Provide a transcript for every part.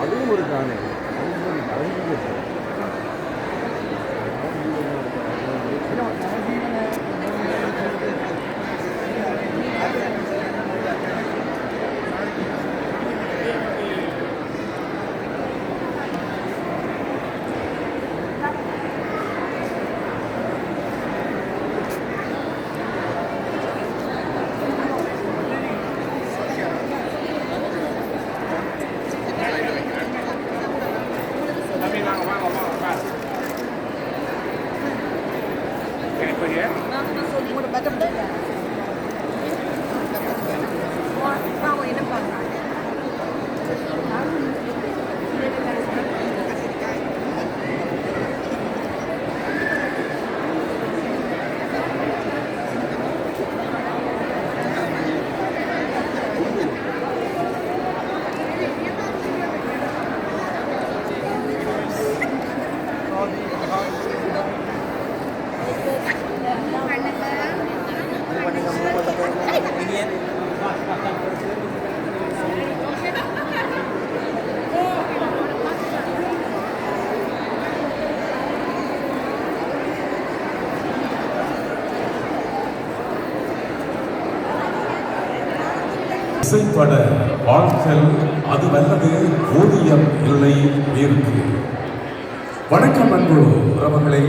அதுவும் ஒரு தானே இசைப்பட வாழ்த்தல் அது வல்லது ஓவியம் இல்லை இருக்கு. வணக்கம் அன்பு உறவுகளை,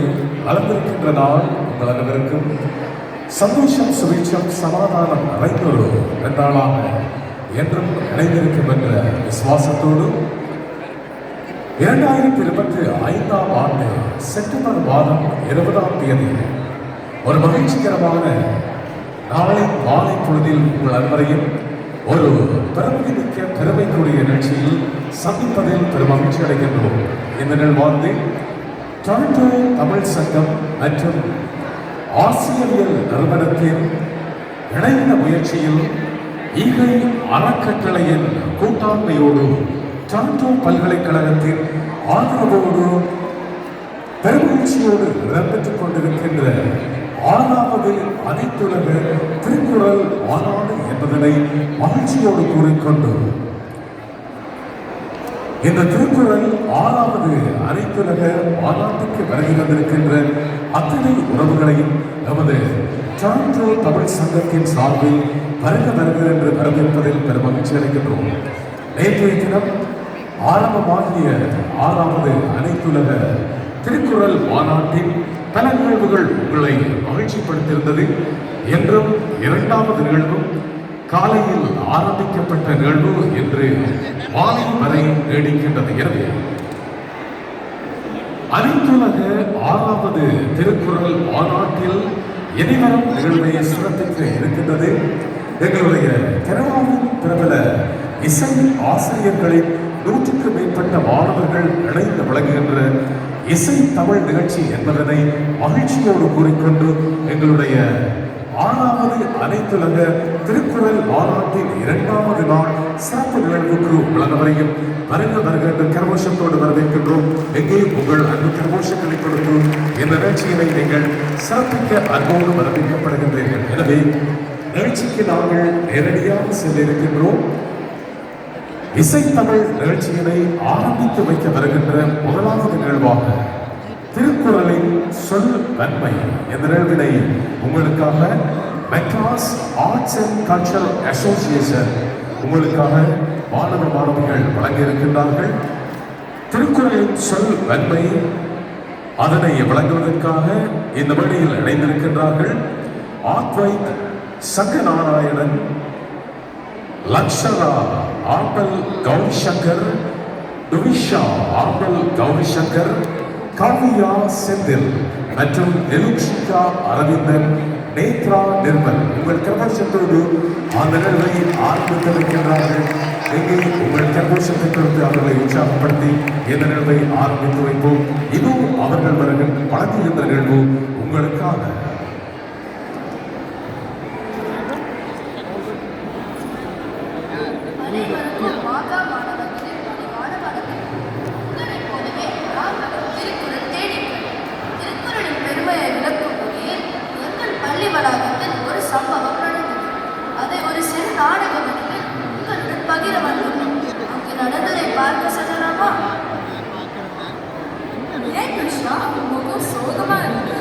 வளர்ந்திருக்கின்ற நாள் உங்கள் அனைவருக்கும் சந்தோஷம், சுபீட்சம், சமாதானம் நிறைந்தொரு நாளாக என்றும் இணைந்திருக்கும் என்ற விசுவாசத்தோடு 2025 ஆண்டு செப்டம்பர் மாதம் 20ஆம் தேதி ஒரு மகிழ்ச்சிகரமான நாளை மாலை பொழுதில் உங்கள் அனைவரையும் ஒரு பெருமைமிக்க பெருமைக்குரிய நிகழ்ச்சியில் சந்திப்பதில் பெரும் மகிழ்ச்சி அடைகின்றோம். இந்த நிகழ்வானது டொரண்டோ தமிழ் சங்கம் மற்றும் ஆசிரியவியல் நிறுவனத்தின் இணைந்த முயற்சியில் ஈகை அறக்கட்டளையின் கூட்டாண்மையோடு டொரண்டோ பல்கலைக்கழகத்தின் ஆதரவோடு பெருமகிழ்ச்சியோடு இடம்பெற்றுக் கொண்டிருக்கின்ற 6வது அனைத்துலக திருக்குறள் மாநாடு என்பதனை மகிழ்ச்சியோடு கூறிக்கொண்டு இந்த திருக்குறள் 6வது அனைத்துலக மாநாட்டுக்கு வருகை வந்திருக்கின்ற அத்தனை உறவுகளையும் நமது டொரண்டோ தமிழ் சங்கத்தின் சார்பில் வருக என்று வரவேற்பதில் பெரும் மகிழ்ச்சி அடைகின்றோம். நேற்றைய தினம் ஆரம்பமாகிய 6வது அனைத்துலக திருக்குறள் மாநாட்டின் பல நிகழ்வுகள் உங்களை மகிழ்ச்சிப்படுத்தியிருந்தது. என்றும் 2வது நிகழ்வும் காலையில் ஆரம்பிக்கப்பட்ட நிகழ்வு என்று மாலை வரை நீடிக்கின்றது. எனவே அனைத்துலக 6வது திருக்குறள் மாநாட்டில் இனிவரும் நிகழ்வை சிறப்பிக்க இருக்கின்றது. எங்களுடைய கனடாவின் பிரபல இசை ஆசிரியர்களின் 100க்கு மேற்பட்ட மாணவர்கள் இணைந்து வழங்குகின்ற இசை தமிழ் நிகழ்ச்சி என்பதனை மகிழ்ச்சியோடு கூறிக்கொண்டு எங்களுடைய 6வது அனைத்துலக திருக்குறள் மாநாட்டின் 2வது நாள் சிறப்பு நிகழ்வுக்கு உலகவரையும் வருக என்று கரகோஷத்தோடு வரவேற்கின்றோம். எங்கேயும் உங்கள் அன்பு கரகோஷங்களை கொடுத்து இந்த நிகழ்ச்சியினை நீங்கள் சிறப்பிக்க அன்போடு வரவேற்கப்படுகின்றீர்கள். எனவே நிகழ்ச்சிக்கு நாங்கள் நேரடியாக செல்ல இருக்கின்றோம். இசைத்தமிழ் நிகழ்ச்சியினை ஆரம்பித்து வைக்க வருகின்ற முதலாவது நிகழ்வாக திருக்குறளின் சொல் வன்மை என்ற நிகழ்வினை உங்களுக்காக Madras arts and cultural association உங்களுக்காக மாணவ மாணவிகள் வழங்க இருக்கின்றார்கள். திருக்குறளின் சொல் வன்மை அதனை வழங்குவதற்காக இந்த வழியில் இணைந்திருக்கின்றார்கள் ஆத்வைத் சங்கநாராயணன், லக்ஷரா ஆம்பல் கௌரிசங்கர், டுவிஷா ஆம்பல் கௌரிசங்கர், காவியா செந்தில் மற்றும் நெலுக்ஷிகா அரவிந்தன், நேத்ரா நிர்மல் உங்கள் கரகோஷத்தோடு அந்த நிகழ்வை ஆரம்பித்து வைக்கின்றார்கள். எங்கே உங்கள் கரகோஷத்தை கொடுத்து அவர்களை உற்சாகப்படுத்தி இந்த நிகழ்வை ஆரம்பித்து வைப்போம். இதுவும் அவர்கள் வழங்குகின்ற நிகழ்வு உங்களுக்காக. ஒரு சம்பவம் நடந்தது. அதை ஒரு சிறு நாடக வடிவில் உங்களுடன் பகிர வந்து பார்க்க சொல்லலாமா? ஏன் கிருஷ்ணா முகம் சோகமா இருக்கு?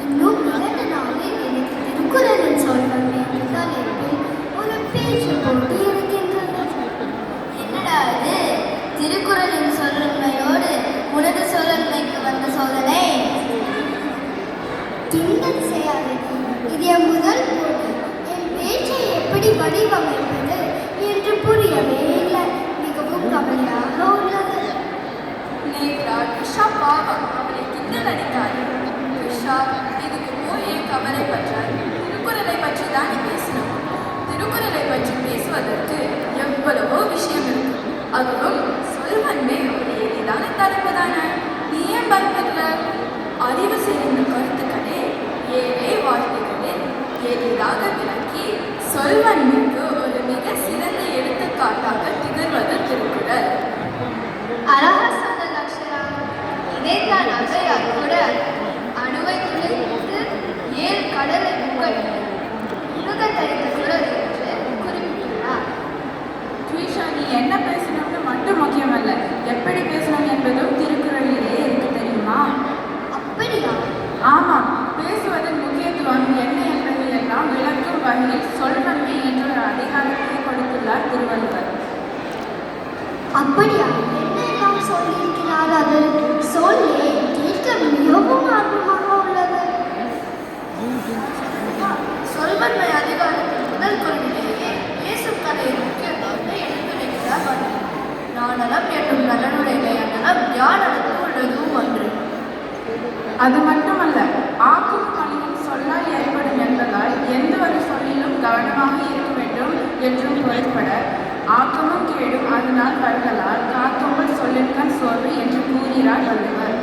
இன்னும் 2 நாளில் எனக்கு திருக்குறளின் சொல்வன்மை என்ற தலைப்பில் ஒரு பேச்சு போட்டி இருக்கின்றது. என்னடா இது? திருக்குறளின் சொல்லுண்மையோடு உனது சொல்லன்மைக்கு வந்த சோதனை. கிண்டல் செய்யாதே. இது என் முதல் போட்டி. என் பேச்சை எப்படி வடிவமைப்பது என்று புரியவே இல்லை. மிகவும் கவலையாக உள்ளது. நேத்ரா கிருஷ்ணா பாவம், அவளை கிண்டல் அடிக்காது. கிருஷ்ணா, இதுக்கு போய் ஏன் கவலைப்பட்டார்? திருக்குறளை பற்றி தானே பேசணும். திருக்குறளை பற்றி பேசுவதற்கு எவ்வளவோ விஷயம் இருக்கு. அதுவும் சொல்வன்மை ஒரு எளிதான தலைப்பு தானே. நீ ஏன் பயப்படல? அறிவு சேர்ந்த கருத்துக்களே 7 வார்த்தைகளில் எளிதாக விளக்கி சொல்வன்மைக்கு ஒரு மிக சிறந்த எடுத்துக்காட்டாக திகழ்வது திருக்குறள். அழகா சொன்ன லக்ஷரா. இதைத்தான் அவ்வையார் கூட அணுவை துளைத்து 7 கடலை முழுக தரித்த குரல் என்று குறிப்பிட்டுள்ளார். ட்விஷா, நீ என்ன பேசணும்னு மட்டும் முக்கியமல்ல, எப்படி பேசணும் என்பதும் திருக்குறளிலே இருக்கு, தெரியுமா? அப்படியா? ஆமாம், பேசுவதன் முக்கியத்துவம் என்ன என்பதை எல்லாம் விளக்கும் வகையில் சொல்வன்மை என்ற ஒரு அதிகாரத்தை கொடுத்துள்ளார் திருவள்ளுவர். அப்படியா? என்னெல்லாம் சொல்லியிருக்கிறார்? அது சொல்லே கேட்க மிகவும் ஆர்வமாக உள்ளது. சொல்வன்மை அதிகாரத்தின் முதல் குரலிலேயே பேசும் கதையின் முக்கியத்துவத்தை எடுத்துரைக்கிறார் வள்ளுவர். நானலம் என்னும் நலனுடைய நலம் யானடத்து உள்ளதும் ஒன்று. அது மட்டுமல்ல, ஆக்கும் பணியும் சொல்லால் ஏற்படும் என்பதால் எந்த ஒரு சொல்லிலும் கவனமாக இருக்க வேண்டும் என்றும் பொருட்பட ஆக்கமும் கேடும் அதனால் வருதலால் காக்கமும் சொல்லிற்கண் சோர்வு என்று கூறுகிறார் வள்ளுவர்.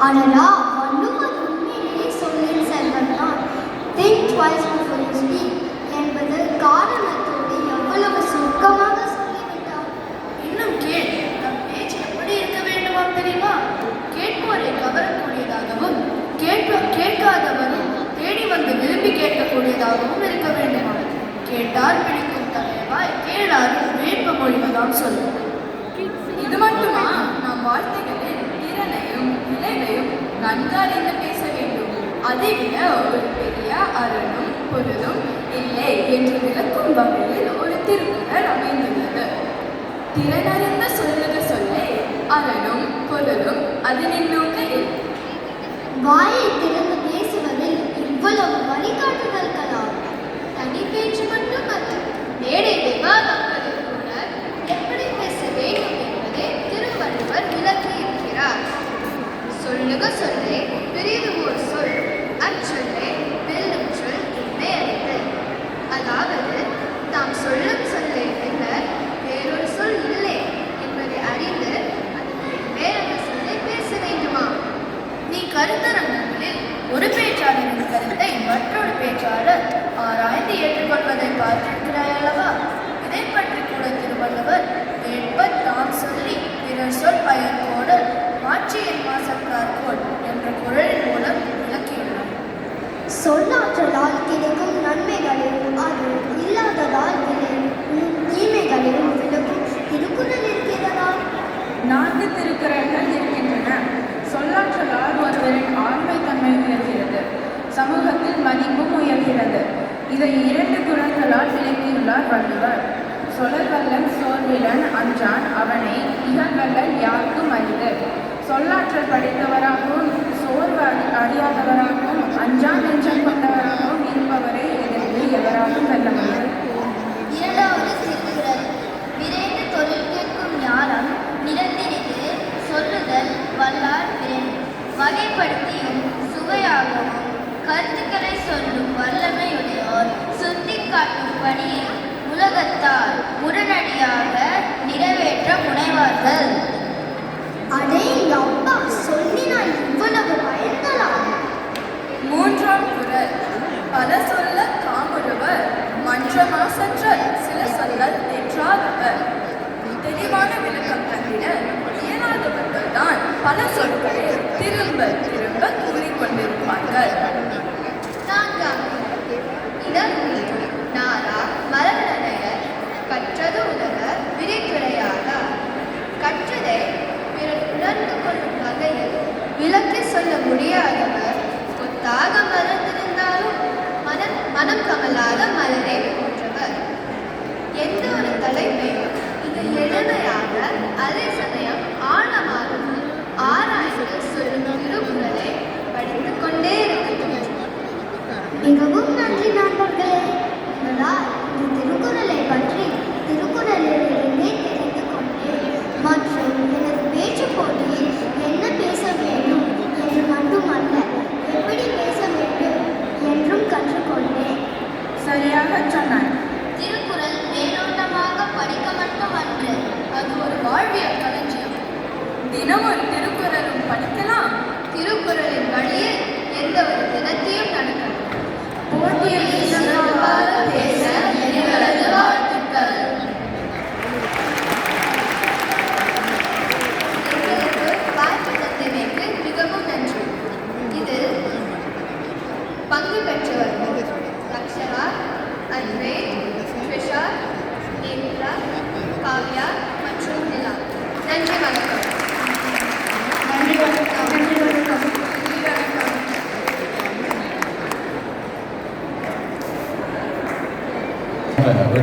அடடா, வள்ளுவர் உண்மையிலே சொல்லின் செல்வன்தான். Think twice before you speak என்பது காரணத்தோடு எவ்வளவு சுருக்கமாக சொல்லிவிட்டார். இன்னும் கேள், நம் பேச்சு எப்படி இருக்க வேண்டுமா தெரியுமா? கேட்போரை கவரக்கூடியதாகவும் கேட்காதவரும் தேடி வந்து விரும்பி கேட்கக்கூடியதாகவும் இருக்க வேண்டுமா? கேட்டால் பிடிக்கும் தலைவாய், கேளாரும் வேட்ப மொழிவதாம் சொல்லும். இது மட்டுமா? நம் வார்த்தைகளில் திறனையும் விளைவையும் நன்கறிந்து பேச வேண்டும். அதைவிட ஒரு பெரிய அறனும் பொருளும் இல்லை என்று விளக்கும் வகையில் ஒரு திருக்குறள் அமைந்துள்ளது. திறனறிந்த சொல்லுக சொல்லே அறனும் பொருளும் அதனின் நோக்கையில். வாயை திறந்து பேசுவதில் இவ்வளவு வழிகாட்டுதல்களா? தனி பேச்சு மட்டுமல்ல, மேடை விவாதங்களில் கூட எப்படி பேச வேண்டும் என்பதை திருவள்ளுவர் விளக்கியிருக்கிறார். சொல்லுக சொல்லே பெரிது ஒரு சொல், அச்சொல்லே வெல்லும் சொல் இன்மை அறிதல். அதாவது தாம் சொல்லும் சொல்லை வெல்ல வேறொரு சொல் இல்லை என்பதை அறிந்து அதற்கு வேறொரு சொல்லை பேச வேண்டுமா? நீ கருத்தரங்களில் ஒரு பேச்சாளரின் கருத்தை மற்றொரு பேச்சாளர் ஆராய்ந்து ஏற்றுக்கொள்வதை பார்த்திருக்கிறாய் அல்லவா? இதை பற்றி கூட திருவள்ளுவர் வேட்பத் தாம் சொல்லி பிறர் சொல் பயன்கோடு மாற்றி என் மாசக்கார்கோள் என்ற குறளின் மூலம் விளக்கியுள்ளார். சொல்லாற்றலால் கிடைக்கும் நன்மைகளையும் அது இல்லாததால் விளையும் தீமைகளையும் விளக்கும் திருக்குறள் இருக்கிறதா? 4 திருக்குறள்கள் இருக்கின்றன. சொல்லாற்றலால் ஒருவரின் ஆண்மை தன்மை உயர்கிறது, சமூகத்தில் மதிப்பும் உயர்கிறது. இதை 2 குறள்களால் விளக்கியுள்ளார் வள்ளுவர். சொலவல்லன் சோர்விலன் அஞ்சான் அவனை இகழ்வல்லன் யாருக்கும் அரிது. சொல்லாற்றல் படித்தவராகவும் சோர்வு அறியாதவராகவும் அஞ்சான் நெஞ்சம் கொண்டவராகவும் இருப்பவரை எதிர்த்து எவராலும் வெல்ல முடியும். 2வது திருக்குறள். விரைந்து தொழில் கேட்கும் ஞானம் நிறந்திரிது சொல்லுதல் வல்லார் விரைந்து. வகைப்படுத்தியும் சுவையாகவும் கருத்துக்களை சொல்லும் வல்லமையுடையோர் சுட்டிக்காட்டும் பணியை உலகத்தால் உடனடியாக நிறைவேற்ற முனைவார்கள். அடேங்கப்பா, சொல்லினால் இவ்வளவு பயன்களா? 3ஆம் குறள். பல சொல்ல காமுறுவர் மன்றமாசற்ற சில சொல்லல் தெற்றாதவர். தெளிவான விளக்கம் தந்திட இயலாதவர்கள் தான் பல சொற்களை திரும்ப திரும்ப கூறிக்கொண்டிருப்பார்கள். 4ஆம் இடர் நாரா மரநடைய கற்றது உதவ விரைத்துறையாக.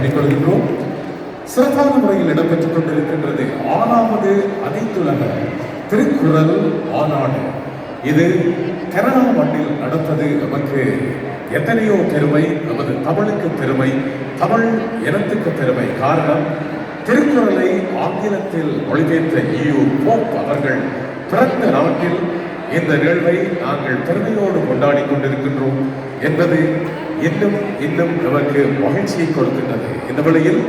வேண்டிக் கொள்கின்றோம். சிறப்பான முறையில் இடம்பெற்றுக் கொண்டிருக்கின்றது 6வது அனைத்துலக திருக்குறள் மாநாடு. இது கனடா மண்ணில் நடப்பது நமக்கு எத்தனையோ பெருமை, நமது தமிழுக்கு பெருமை, தமிழ் இனத்துக்கு பெருமை. காரணம், திருக்குறளை ஆங்கிலத்தில் மொழிபெயர்த்த போப் அவர்கள் பிறந்த நாட்டில் இந்த நிகழ்வை நாங்கள் பெருமையோடு கொண்டாடி கொண்டிருக்கின்றோம் என்பது இன்னும் இன்னும் நமக்கு மகிழ்ச்சியை கொடுக்கின்றது. இந்த வேளையில்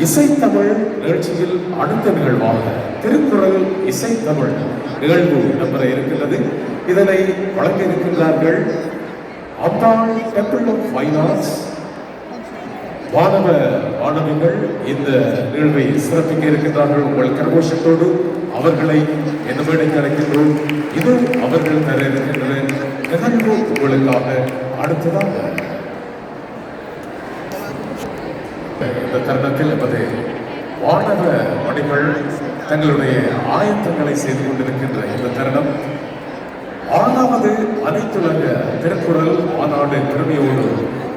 இசைத்தமிழ் நிகழ்ச்சியில் அடுத்த நிகழ்வாக திருக்குறள் இசைத்தமிழ் நிகழ்வு நம்பர இருக்கின்றது. இதனை வழங்க இருக்கின்றார்கள் அம்பாள் டெம்பிள் ஆஃப் ஃபைன் ஆர்ட்ஸ் மாணவ மாணவிகள். இந்த நிகழ்வை சிறப்பிக்க இருக்கின்றார்கள். உங்கள் கரகோஷத்தோடு அவர்களை இந்த மேடைக்கு அழைக்கின்றோம். இது அவர்கள் தர இருக்கின்ற நிகழ்வு உங்களுக்காக அடுத்ததாக இந்த தருணத்தில் எமது மாணவ மணிகள் தங்களுடைய ஆயத்தங்களை செய்து கொண்டிருக்கின்ற இந்த தருணம் 6வது அனைத்துலக திருக்குறள் மாநாடு பெருமையோடு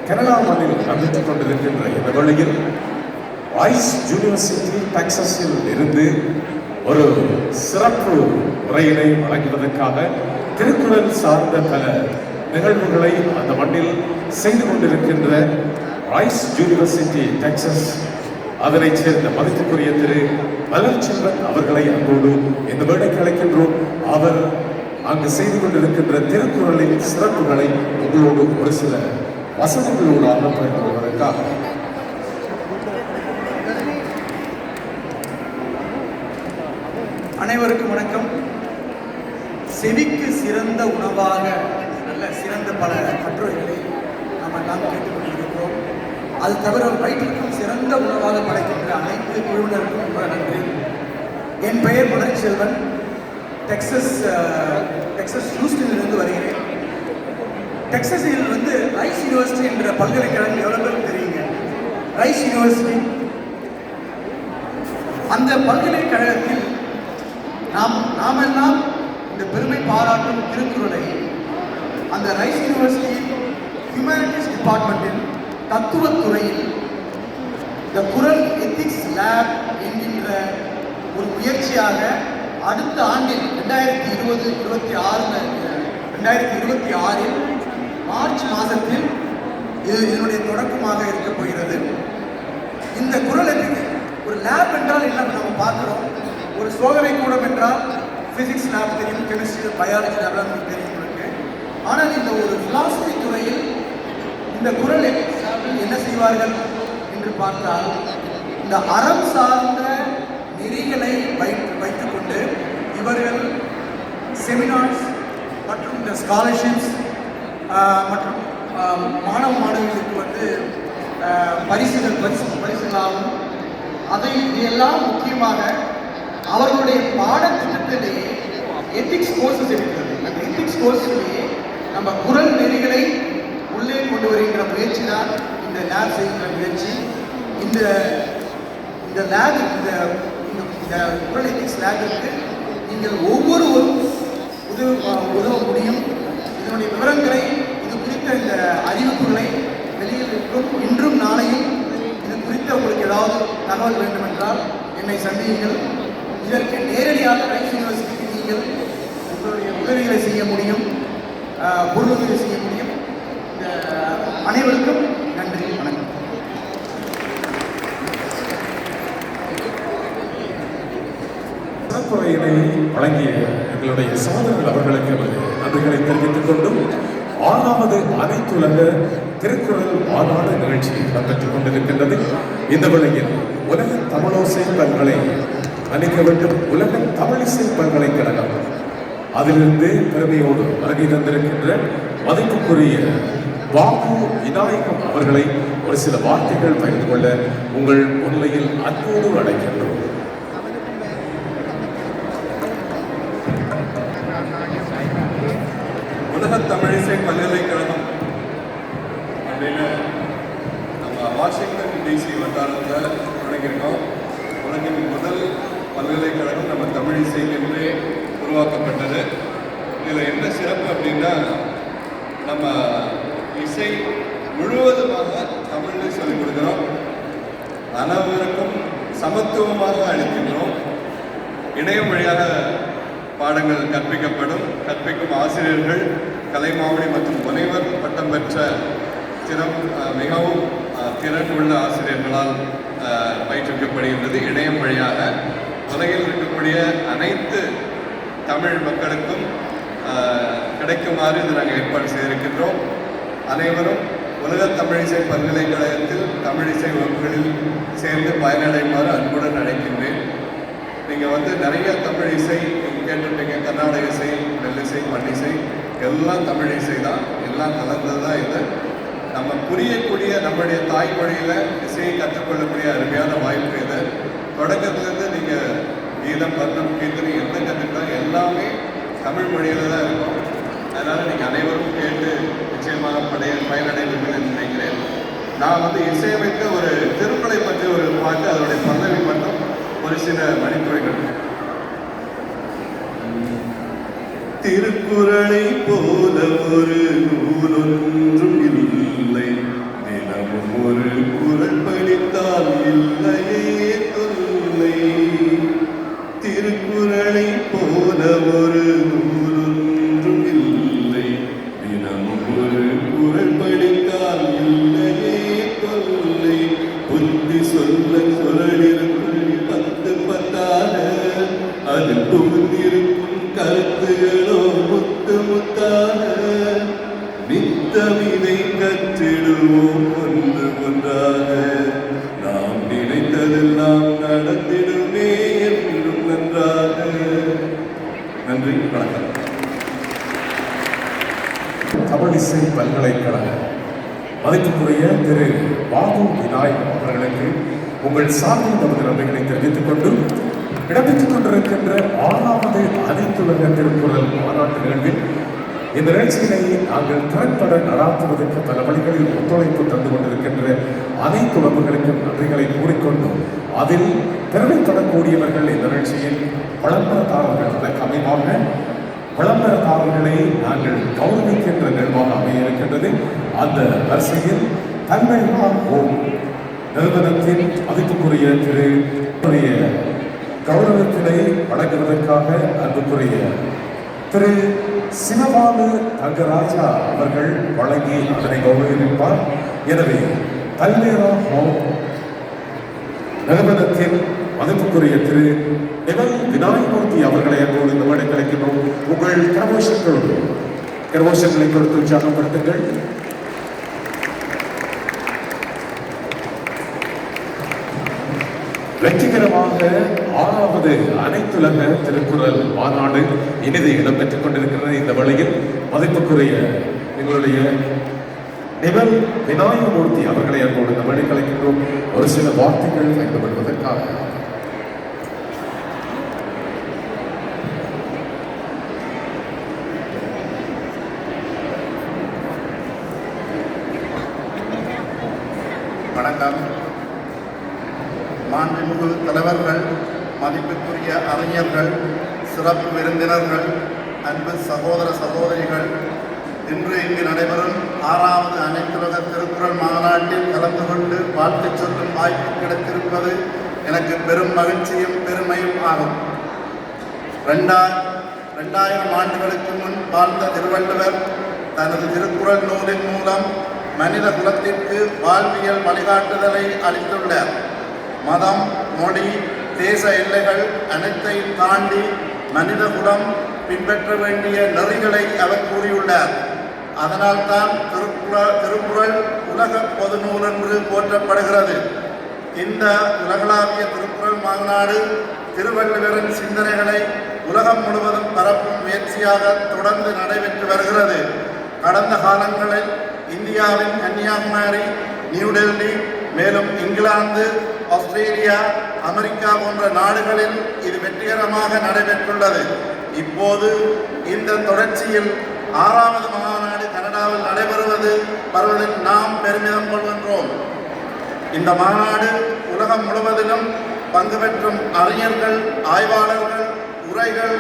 கனடா மண்ணில் நடைபெற்றுக் கொண்டிருக்கின்ற இந்த வேளையில் ரைஸ் யூனிவர்சிட்டி டெக்சாஸில் இருந்து ஒரு சிறப்பு உரையினை வழங்குவதற்காக திருக்குறள் சார்ந்த பல நிகழ்வுகளை அந்த மண்ணில் செய்து கொண்டிருக்கின்ற ரைஸ் யூனிவர்சிட்டி டெக்சாஸ் அதனைச் சேர்ந்த மதிப்புக்குரிய திரு மலர்ச்செல்வன் அவர்களை அங்கோடு இந்த மேடைக்கு அழைக்கின்றோம். அவர் அங்கு செய்து கொண்டிருக்கின்ற திருக்குறளின் சிறப்புகளை உங்களோடு ஒரு சில வசனங்களோடாக பகிர்ந்து கொள்வதற்காக. அனைவருக்கும் வணக்கம். செவிக்கு சிறந்த உணவாக நல்ல சிறந்த பல கட்டுரைகளை நாம் கேட்டுக்கொண்டிருக்கிறோம். அது தவிர வயிற்றுக்கும் சிறந்த உணவாக படைக்கின்ற அனைத்து குழுவினருக்கும் ரொம்ப நன்றி. என் பெயர் மலர்ச்செல்வன். டெக்சஸ் ஹூஸ்டனிலிருந்து வருகிறேன். டெக்சஸில் ரைஸ் யூனிவர்சிட்டி என்ற பல்கலைக்கழகம் எவ்வளோ பேருக்கு தெரியுங்க? ரைஸ் யூனிவர்சிட்டி, அந்த பல்கலைக்கழகத்தில் நாமெல்லாம் இந்த பெருமை பாராட்டும் திருக்குறளை அந்த ரைஸ் யூனிவர்சிட்டி ஹியூமனிட்டிஸ் டிபார்ட்மெண்டில் தத்துவத்துறையில் இந்த குறள் எத்திக்ஸ் லேப் என்கின்ற ஒரு முயற்சியாக அடுத்த ஆண்டில் 2026 மார்ச் மாதத்தில் இதனுடைய தொடக்கமாக இருக்க போகிறது. இந்த குறள் எத்திக்ஸ் ஒரு லேப் என்றால் என்ன நம்ம பார்க்கிறோம். ஒரு சோதனை கூடம் என்றால் பிசிக்ஸ் லேப் தெரியும், கெமிஸ்ட்ரி, பயாலஜி லேப்லாம் தெரியும் இருக்கு. ஆனால் இந்த ஒரு பிலாசபி துறையில் இந்த குறள் எத்திக்ஸ் லேபில் என்ன செய்வார்கள் என்று பார்த்தால், இந்த அறம் சார்ந்த நெறிகளை வைத்துக்கொண்டு இவர்கள் செமினார்ஸ் மற்றும் இந்த ஸ்காலர்ஷிப்ஸ் மற்றும் மாணவ மாணவிகளுக்கு பரிசுகளாகும். இதையெல்லாம் முக்கியமாக அவர்களுடைய பாடத்திட்டத்திலேயே எத்திக்ஸ் கோர்சஸ் இருக்கிறது. அந்த எத்திக்ஸ் கோர்ஸிலேயே நம்ம குறள் நெறிகளை உள்ளே கொண்டு வருகின்ற முயற்சி தான் இந்த லேப் செய்கின்ற முயற்சி. இந்த லேப் இந்த குறள் எத்திக்ஸ் லேபிற்கு நீங்கள் ஒவ்வொருவரும் உதவ முடியும். இதனுடைய விவரங்களை, இது குறித்த இந்த அறிவிப்புகளை வெளியில் இருக்கும். இன்றும் நாளையும் இது குறித்த உங்களுக்கு ஏதாவது தகவல் வேண்டும் என்றால் என்னை சந்தியுங்கள். இதற்கு நேரடியாக ரைஸ் யூனிவர்சிட்டிக்கு நீங்கள் உங்களுடைய உதவிகளை செய்ய முடியும், பொருளுதவி செய்ய முடியும். அனைவருக்கும் நன்றி, வணக்கம். சிறப்புரையினை வழங்கிய எங்களுடைய சகோதரர்கள் அவர்களுக்கு நன்றிகளை தெரிவித்துக் கொண்டும் 6வது அனைத்துலக திருக்குறள் மாநாடு நிகழ்ச்சி நடைபெற்றுக் கொண்டிருக்கின்றது. இந்த வேளையில் உலக தமிழோசை பல்கலை அளிக்க வேண்டும் உலக தமிழிசை பல்கலைக்கழகம் அதிலிருந்து பெருமையோடு வருகை தந்திருக்கின்ற மதிப்புக்குரிய பாபு விநாயகம் அவர்களை ஒரு சில வார்த்தைகள் பகிர்ந்து கொள்ள உங்கள் முன்னிலையில் அன்போடு அழைக்கின்றோம். உலக தமிழிசை பல்கலைக்கழகம் அப்படின்னு நம்ம வாஷிங்டன் டிசி வட்டாரத்தில் தொடங்கியிருக்கோம். உலகின் முதல் பல்கலைக்கழகம் நம்ம தமிழிசையிலிருந்தே உருவாக்கப்பட்டது. இதில் என்ன சிறப்பு அப்படின்னா, நம்ம இசை முழுவதுமாக தமிழில் சொல்லிக் கொடுக்குறோம். அனைவருக்கும் சமத்துவமாக அளிக்கின்றோம். இணையம் வழியாக பாடங்கள் கற்பிக்கும் ஆசிரியர்கள் கலைமாமணி மற்றும் முனைவர் பட்டம் பெற்ற மிகவும் திறன் உள்ள ஆசிரியர்களால் பயிற்றுவிக்கப்படுகின்றது. இணையம் வழியாக உலகில் இருக்கக்கூடிய அனைத்து தமிழ் மக்களுக்கும் கிடைக்குமாறு இது நாங்கள் ஏற்பாடு செய்திருக்கின்றோம். அனைவரும் உலக தமிழிசை பல்கலைக்கழகத்தில் தமிழிசை வகுப்புகளில் சேர்ந்து பயனடையுமாறு அன்புடன் அழைக்கின்றேன். நீங்கள் நிறைய தமிழ் இசை கேட்டுருப்பீங்க. கர்நாடக இசை, மெல்லிசை, பண்ணிசை எல்லாம் தமிழ் இசை தான், எல்லாம் கலந்தது தான் இது. நம்ம புரியக்கூடிய நம்முடைய தாய்மொழியில் இசையை கற்றுக்கொள்ளக்கூடிய அருமையான வாய்ப்பு இது. தொடக்கத்துலேருந்து நீங்கள் கீதம், பரணம், கீர்த்தனை எந்த கற்றுக்கிட்டாலும் எல்லாமே தமிழ் மொழியில் தான் இருக்கும். அதனால் நீங்கள் அனைவரும் கேட்டு நிச்சயமாக பயனடைவீர்கள் என்று நினைக்கிறேன். நான் இசையமைத்த ஒரு திருக்குறளை பற்றி ஒரு பாட்டு, அதனுடைய பல்லவி மட்டும் ஒரு சில மணித்துறைகள். திருக்குறளை போல ஒரு நூலொன்றும் இல்லை, தினமும் ஒரு குறள் படித்தால் இல்லையே தொல்லை. திருக்குறளை போல ஒரு நூலொன்றும் இல்லை, தினமும் ஒரு குறள் படித்தால் இல்லையே தொல்லை. புத்தி சொல்ல குறளிற்குள் 10 10ஆக அதில் புகுந்திருக்கும் கருத்துகளோ முத்து முத்தாக. நித்தமிதை கற்றிடுவோம் ஒன்று ஒன்றாக, நாம் நினைத்ததெல்லாம் நடந்திடுமே என்றும் நன்றாக. நன்றி, வணக்கம். தமிழிசை பல்கலைக்கழக மதிப்புக்குரிய திரு பாபு விநாயகம் அவர்களுக்கு உங்கள் சார்பில் நமது நன்றிகளை தெரிவித்துக் கொண்டு இடம்பெற்றுக் கொண்டிருக்கின்ற 6வது அனைத்துலக திருக்குறள் மாநாட்டு நிகழ்வில் இந்த நிகழ்ச்சியினை நாங்கள் திறன்பட நடாத்துவதற்கு பல வழிகளில் ஒத்துழைப்பு தந்து கொண்டிருக்கின்ற அனைத்து உறவுகளுக்கும் நன்றிகளை கூறிக்கொண்டு அதில் திறமை தொடக்கூடியவர்கள் இந்த நிகழ்ச்சியில் விளம்பரதாரர்கள் அதற்கு அமைவாக விளம்பரதாரர்களை நாங்கள் கௌரவிக்கின்ற நிர்வாகம் அமைய இருக்கின்றது. அந்த வரிசையில் தன்மையா ஓம் நிறுவனத்தின் மதிப்புக்குரிய கௌரவத்தினை வழங்குவதற்காக அன்புக்குரிய திரு சிவபாலு தங்கராஜா அவர்கள் வழங்கி அதனை கௌரவிப்பார். எனவே பல்வேறா ஹோம் நிறுவனத்தின் மதிப்புக்குரிய திரு நிவல் விநாயகமூர்த்தி அவர்களை அன்போடு இந்த மேடை கிடைக்கின்றோம். உங்கள் கரகோஷங்களை கொடுத்து உற்சாகப்படுத்துங்கள். வெற்றிகரமாக 6வது அனைத்துலக திருக்குறள் மாநாடு இனிது இடம்பெற்றுக் கொண்டிருக்கிறது. இந்த வேளையில் மதிப்புக்குரிய எங்களுடைய நிவல் விநாயகமூர்த்தி அவர்களை அன்போடு இந்த மேடை கலைக்கின்றோம். ஒரு சில வார்த்தைகள் பயன்படுவதற்காக. வணக்கம். மாண்புமிகு தலைவர்கள், மதிப்புக்குரிய அறிஞர்கள், சிறப்பு விருந்தினர்கள், அன்பு சகோதர சகோதரிகள், இன்று இங்கு நடைபெறும் 6வது அனைத்துலக திருக்குறள் மாநாட்டில் கலந்து கொண்டு வாழ்த்து சொல்லும் வாய்ப்பு கிடைத்திருப்பது எனக்கு பெரும் மகிழ்ச்சியும் பெருமையும் ஆகும். 2000 ஆண்டுகளுக்கு முன் வாழ்ந்த திருவள்ளுவர் தனது திருக்குறள் நூலின் மூலம் மனித குலத்திற்கு வாழ்வியல் வழிகாட்டுதலை அளித்துள்ளார். மதம், மொழி, தேச எல்லைகள் அனைத்தையும் தாண்டி மனித குலம் பின்பற்ற வேண்டிய நெறிகளை அவர் கூறியுள்ளார். அதனால்தான் திருக்குறள் உலக பொது நூல் என்று போற்றப்படுகிறது. இந்த உலகளாவிய திருக்குறள் மாநாடு திருவள்ளுவரின் சிந்தனைகளை உலகம் முழுவதும் பரப்பும் முயற்சியாக தொடர்ந்து நடைபெற்று வருகிறது. கடந்த காலங்களில் இந்தியாவின் கன்னியாகுமரி, நியூடெல்லி, மேலும் இங்கிலாந்து, ஆஸ்திரேலியா, அமெரிக்கா போன்ற நாடுகளில் இது வெற்றிகரமாக நடைபெற்றுள்ளது. இப்போது இந்த தொடர்ச்சியில் 6வது மாநாடு கனடாவில் நடைபெறுவதில் நாம் பெருமிதம் கொள்கின்றோம். இந்த மாநாடு உலகம் முழுவதிலும் பங்கு பெற்றும் அறிஞர்கள், ஆய்வாளர்கள், உரைகள்,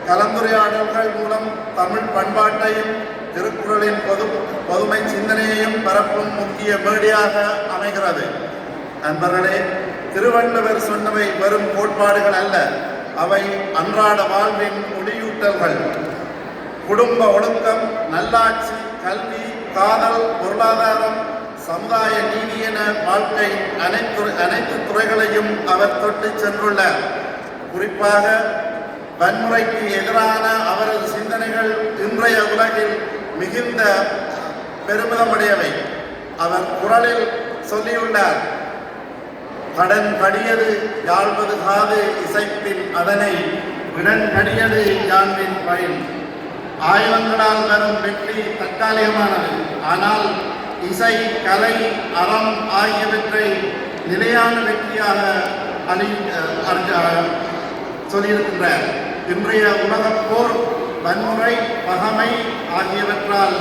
கலந்துரையாடல்கள் மூலம் தமிழ் பண்பாட்டையும் திருக்குறளின் பொதுமை சிந்தனையையும் பரப்பும் முக்கிய மேடையாக அமைகிறது. அன்பர்களே, திருவள்ளுவர் சொன்னவை வெறும் கோட்பாடுகள் அல்ல, அவை அன்றாட வாழ்வின் ஒளியூட்டல்கள். குடும்ப ஒழுக்கம், நல்லாட்சி, கல்வி, காதல், பொருளாதாரம், சமுதாய நீதி என வாழ்க்கை அனைத்து துறைகளையும் அவர் தொட்டு சென்றுள்ளார். குறிப்பாக வன்முறைக்கு எதிரான அவரது சிந்தனைகள் இன்றைய உலகில் மிகுந்த பெருமிதமுடையவை. அவர் குரலில் சொல்லியுள்ளார், கடன் கடியது யாழ்வது காது இசைப்பின் அதனை விடன் கடியது யாழ்வின் பயன். ஆயுதங்களால் வரும் வெற்றி தற்காலிகமானது, ஆனால் இசை, கலை, அறம் ஆகியவற்றை நிலையான வெற்றியாக சொல்லியிருக்கின்றார். இன்றைய உலகப் போர் வன்முறை, பகமை ஆகியவற்றால்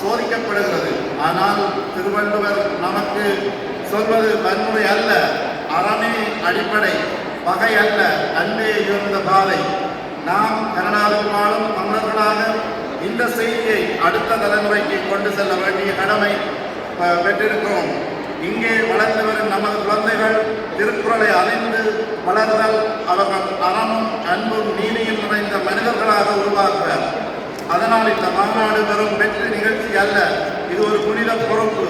சோதிக்கப்படுகிறது. ஆனால் திருவள்ளுவர் நமக்கு சொல்வது வன்முறை அல்ல, அறமே அடிப்படை, பகை அல்ல, அன்பே உயர்ந்த பாதை. நாம் கனடாவில் வாழும் தமிழர்களாக இந்த செய்தியை அடுத்த தலைமுறைக்கு கொண்டு செல்ல வேண்டிய கடமை பெற்றிருக்கிறோம். இங்கே வளர்ந்து வரும் நமது குழந்தைகள் திருக்குறளை அறிந்து வளர்தல், அவர்கள் அறமும் அன்பும் நீதியும் நிறைந்த மனிதர்களாக உருவாக்குவார். அதனால் இந்த மாநாடு வெறும் வெற்றி நிகழ்ச்சி அல்ல, இது ஒரு புனித பொறுப்பு.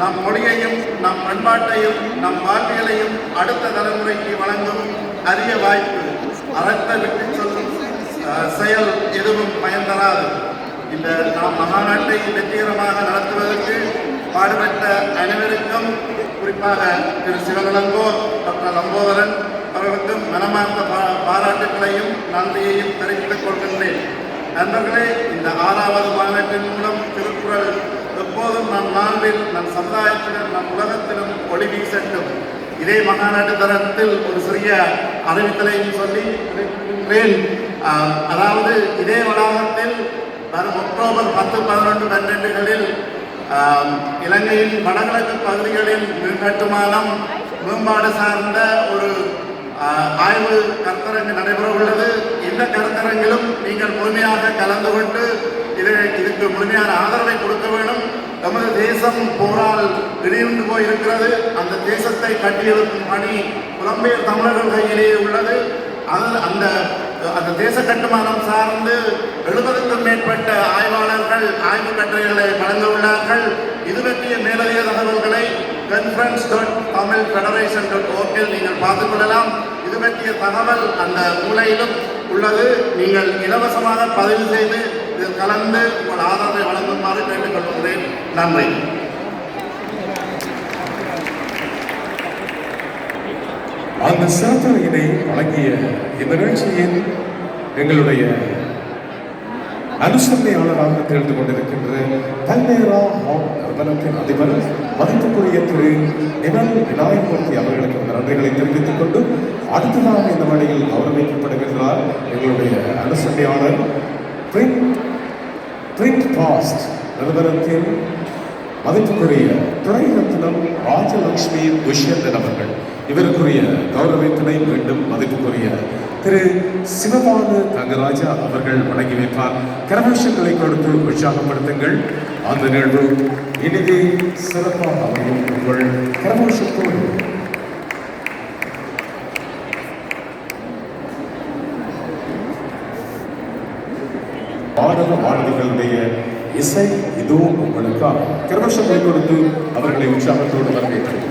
நம் மொழியையும் நம் பண்பாட்டையும் நம் வாழ்வியலையும் அடுத்த தலைமுறைக்கு வழங்கும் அரிய வாய்ப்பு. அறத்தை விட்டு சொல்லும் செயல் எதுவும் பயன் தராது. இந்த நாம் மகாநாட்டை வெற்றிகரமாக நடத்துவதற்கு பாடுபட்ட அனைவருக்கும், குறிப்பாக திரு சிவகலங்கோ, டாக்டர் லம்போதரன் அவர்களுக்கும் மனமார்ந்த பாராட்டுகளையும் நன்றியையும் தெரிவித்துக் கொள்கின்றேன். நண்பர்களே, இந்த 6வது மாநாட்டின் மூலம் திருக்குறள் எப்போதும் நம் வாழ்வில், நம் சமுதாயத்திலும், நம் உலகத்திலும் ஒளி வீசட்டும். இதே மகாநாட்டு தரத்தில் ஒரு சிறிய அறிவித்தலையும் சொல்லி, அதாவது இதே வளாகத்தில் வரும் அக்டோபர் 10, 11, 12களில் இலங்கையின் வடகிழக்கு பகுதிகளில் கட்டுமானம் மேம்பாடு சார்ந்த ஒரு ஆய்வு கருத்தரங்கு நடைபெற உள்ளது. இந்த கருத்தரங்கிலும் நீங்கள் முழுமையாக கலந்து கொண்டு இதுக்கு முழுமையான ஆதரவை கொடுக்க வேண்டும். நமது தேசம் போரால் இடிந்து போயிருக்கிறது. அந்த தேசத்தை கட்டியெழுப்பும் பணி புலம்பெயர் தமிழர்கள் கையிலேயே உள்ளது. அந்த தேச கட்டுமானம் சார்ந்து 70க்கும் மேற்பட்ட ஆய்வாளர்கள் ஆய்வு கட்டுரைகளை வழங்க உள்ளார்கள். இது பற்றிய மேலதிக தகவல்களை conference.tamilfederation.org நீங்கள் பார்த்துக் கொள்ளலாம். இது பற்றிய தகவல் அந்த மூலையிலும் உள்ளது. நீங்கள் இலவசமாக பதிவு செய்து இதில் கலந்து உங்கள் ஆதரவை வழங்குமாறு கேட்டுக்கொள்கிறேன். நன்றி. அந்த சிறப்புரையினை வழங்கிய இந்த நிகழ்ச்சியில் எங்களுடைய அனுசரணையாளராக திகழ்ந்து கொண்டிருக்கின்ற பல்வேறா நிறுவனத்தின் அதிபர் மதிப்புக்குரிய திரு நிமல் விநாயகமூர்த்தி அவர்களுக்கு நன்றிகளை தெரிவித்துக் கொண்டு அடுத்ததாக இந்த வழியில் கௌரவிக்கப்படுகின்றார் எங்களுடைய அனுசரணையாளர் பிரிண்ட் பாஸ்ட் நிறுவனத்தின் மதிப்புக்குரிய துறை ரத்னம் ராஜலட்சுமி துஷ்யந்தன் அவர்கள். இவருக்குரிய கௌரவத்தினை மீண்டும் மதிப்புக்குரிய திரு சிவபாலு தங்கராஜா அவர்கள் வழங்கி வைப்பார். கரகோஷங்களை கொடுத்து உற்சாகப்படுத்துங்கள். அந்த நிகழ்வு இனிதே சிறப்பாக அமையும். உங்கள் கரகோஷத்தோடு மாணவ மாணவிகளுடைய இசை இதுவும் உங்களுக்காக. கரகோஷங்களை கொடுத்து அவர்களை உற்சாகத்தோடு வரவேற்கிறோம்.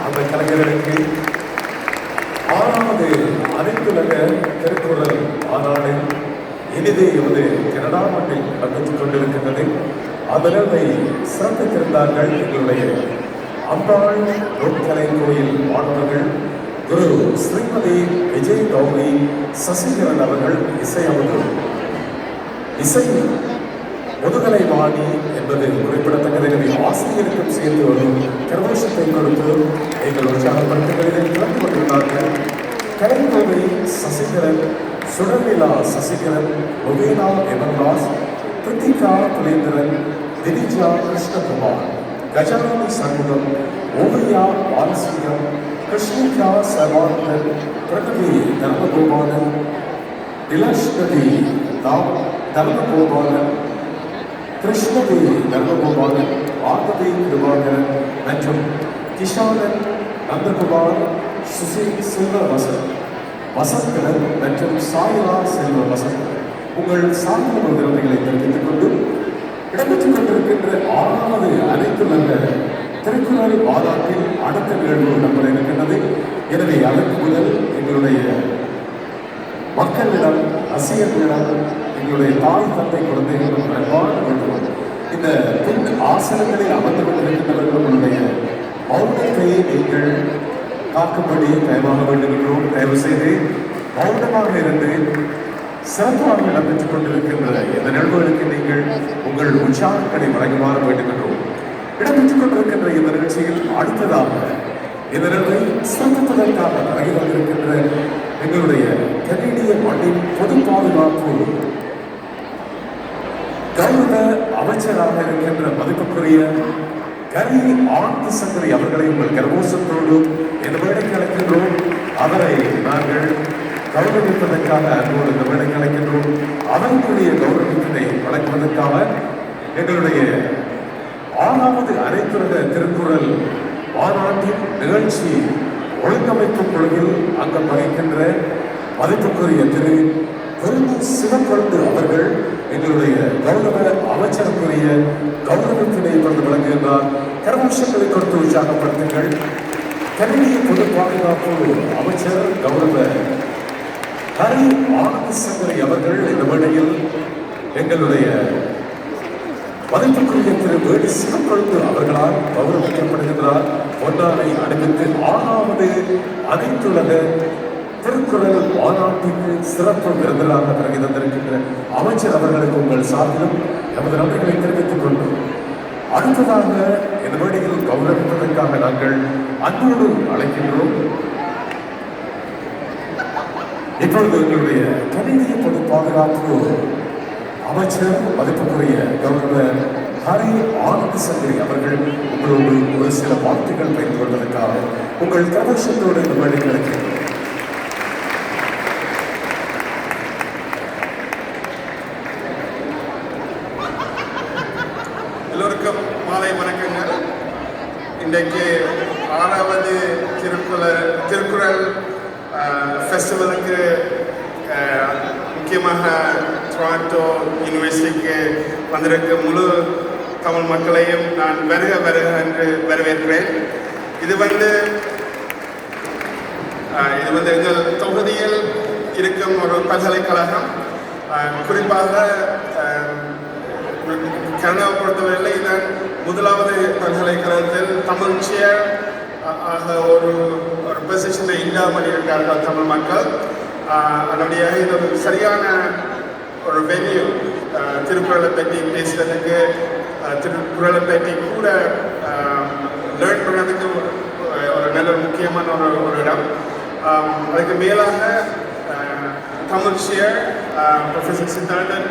அந்த கலைஞர்களுக்கு 6வது அனைத்துலக திருக்குறள் மாநாடு இனிதே எமது கனடா நாட்டில் நடைபெற்றுக் கொண்டிருக்கின்றது. அதனை சிறப்பித்திருந்தார்கள் எங்களுடைய அம்பாள் நூற்கலை கோயில் மாணவர்கள் குரு ஸ்ரீமதி விஜய் கௌரி சசிகரன் அவர்கள் இசை முதுகலை வாணி என்பது குறிப்பிடத்தக்கது. எனவே ஆசிரியருக்கும் சேர்த்து ஒரு கரகோஷத்தை கொடுத்து எங்கள் உற்சாகப்படுத்துவதில் கலந்து கொண்டிருந்தார்கள். கலைக்கோவை சசிகரன், சுடர்நிலா சசிகரன், ஒவேனா எமன்தாஸ், பிரித்திகா குலேந்திரன், திரிஜா கிருஷ்ணகுமார், கஜானி சண்முகம், ஓவியா பாலசிங்கம், கிருஷ்ணிகா சர்வானந்தன், பிரகதி தர்மகோபாலன், நிலஷ்மதி தர்மகோபாலன், கிருஷ்ணதி தர்மகோபாலன், ஆகவி கிருபாகரன் மற்றும் கிஷானன் நந்தகுமார், செல்வ வசந்தன் மற்றும் சாயிரா செல்வ வசந்தன் உங்கள் சார்ந்த திறமைகளை தெரிவித்துக் கொண்டு இடம்பெற்றுக் கொண்டிருக்கின்ற 6வது அனைத்துலக திருக்குறள் மாநாட்டில் அடுத்த நிகழ்வு இடம்பெற இருக்கின்றது. எனவே அதற்கு முதல் எங்களுடைய மக்களிடம், ரசிகர்களிடம், எங்களுடைய தாய் தந்தை குழந்தைகளும் அன்பான வேண்டும். இந்த பின் ஆசனங்களில் அமர்ந்து கொண்டிருக்கின்றவர்கள் உங்களுடைய மௌனத்தை நீங்கள் காக்கும்படி தயவாக வேண்டுகின்றோம். தயவு செய்து மௌனமாக இருந்து சிறப்பாக இடம்பெற்றுக் கொண்டிருக்கின்ற இந்த நிகழ்வுகளுக்கு நீங்கள் உங்கள் உற்சாகங்களை வழங்குமாறு வேண்டுகின்றோம். இடம்பெற்றுக் கொண்டிருக்கின்ற இந்த நிகழ்ச்சியில் அடுத்ததாக இந்த நிகழ்வை சிறப்பிப்பதற்காக வருகை வந்திருக்கின்ற எங்களுடைய கனேடிய மண்ணின் பொது பாதுகாப்பு கௌரவ அமைச்சராக இருக்கின்ற மதிப்புக்குரிய கரி ஆனந்த சங்கரி அவர்களை உங்கள் கரகோஷத்தோடு இந்த வேலைக்கு அழைக்கின்றோம். அவரை நாங்கள் கௌரவிப்பதற்காக அன்போடு இந்த வேலைக்கு அழைக்கின்றோம். அவர்களுடைய கௌரவத்தினை வழங்குவதற்காக எங்களுடைய 6வது அனைத்துலக திருக்குறள் மாநாட்டின் நிகழ்ச்சி ஒழுங்கமைக்கும் பொழுதில் அங்கம் வகிக்கின்ற மதிப்புக்குரிய திரு சிவக்கொழுந்து அவர்கள் எங்களுடைய கௌரவ அமைச்சருக்குரிய கௌரவத்தினை கொண்டு வழங்குகின்றார். கரகோஷங்களை கொடுத்து உற்சாகப்படுத்துங்கள். கனேடிய பொது பாதுகாப்பு அமைச்சர் கௌரவ ஹரி ஆனந்த சங்கரி அவர்கள் இந்த வேளையில் எங்களுடைய மதிப்புக்குரிய திரு வேடி சிவக்கொழுந்து அவர்களால் கௌரவிக்கப்படுகின்றார். பொன்னாடை அணிவித்து 6வது அனைத்துலக திருக்குறள் மாநாட்டிற்கு சிறப்பு விருந்தினராக பிறகு தந்திருக்கின்ற அமைச்சர் அவர்களுக்கு உங்கள் சார்பிலும் நமது நன்றிகளை தெரிவித்துக் கொண்டோம். அடுத்ததாக இந்த வேளையில் கௌரவிப்பதற்காக நாங்கள் அன்போடு அழைக்கின்றோம். இப்பொழுது எங்களுடைய கனேடிய பொது பாதுகாப்பு அமைச்சர் மதிப்புக்குரிய கௌரவ ஹரி ஆனந்த சங்கரி அவர்கள் உங்களோடு ஒரு சில வார்த்தைகள் பகிர்ந்து கொள்வதற்காக உங்கள் கவசத்தோடு இந்த வேலைக்கு அழைக்கின்றோம். எல்லோருக்கும் எல்லோருக்கும் மாலை வணக்கங்கள். இன்றைக்கு 6வது திருக்குறள் ஃபெஸ்டிவலுக்கு முக்கியமாக டொராண்டோ யூனிவர்சிட்டிக்கு வந்திருக்க முழு தமிழ் மக்களையும் நான் வருக என்று வரவேற்கிறேன். இது வந்து எங்கள் தொகுதியில் இருக்கும் ஒரு பல்கலைக்கழகம். குறிப்பாக கனடாவை பொறுத்தவரையில் இதன் முதலாவது பல்கலைக்கழகத்தில் தமிழ் சேர் ஆக ஒரு பொசிஷனை இல்லாம பண்ணியிருக்கார்கள் தமிழ் மக்கள். அதனுடைய இது ஒரு சரியான ஒரு வென்யூ திருக்குறளை பற்றி பேசுறதுக்கு, திருக்குறளை பற்றி கூட லேர்ன் பண்ணுறதுக்கு ஒரு நல்ல முக்கியமான ஒரு இடம். அதுக்கு மேலாக தமிழ் சேர் ப்ரொஃபஸர் சித்தார்த்தன்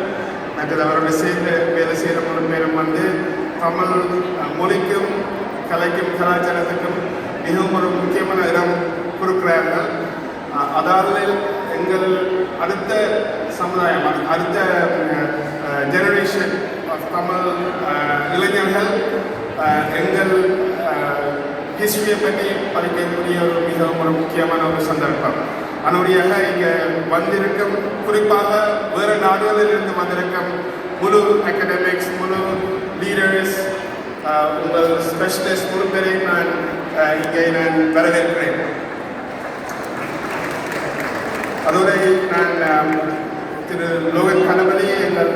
மற்றது அவரோட சேர்ந்து வேலை செய்கிற மூணு பேரும் வந்து தமிழ் மொழிக்கும் கலைக்கும் கலாச்சாரத்துக்கும் மிகவும் ஒரு முக்கியமான இடம் கொடுக்குறார்கள். அதாவது எங்கள் அடுத்த சமுதாயம், அடுத்த ஜெனரேஷன் ஆஃப் தமிழ் இளைஞர்கள் எங்கள் ஹிஸ்டரியை பற்றி படிக்கக்கூடிய ஒரு மிகவும் ஒரு முக்கியமான ஒரு சந்தர்ப்பம். அதனுடையாக இங்கே வந்திருக்கும், குறிப்பாக வேறு நாடுகளில் இருந்து வந்திருக்கும் முழு அகாடமிக்ஸ், முழு லீடர்ஸ், உங்கள் ஸ்பெஷலிஸ்ட் முழு பேரையும் நான் இங்கே நான் வரவேற்கிறேன். அதோட நான் திரு லோகன் கணபதி, எங்கள்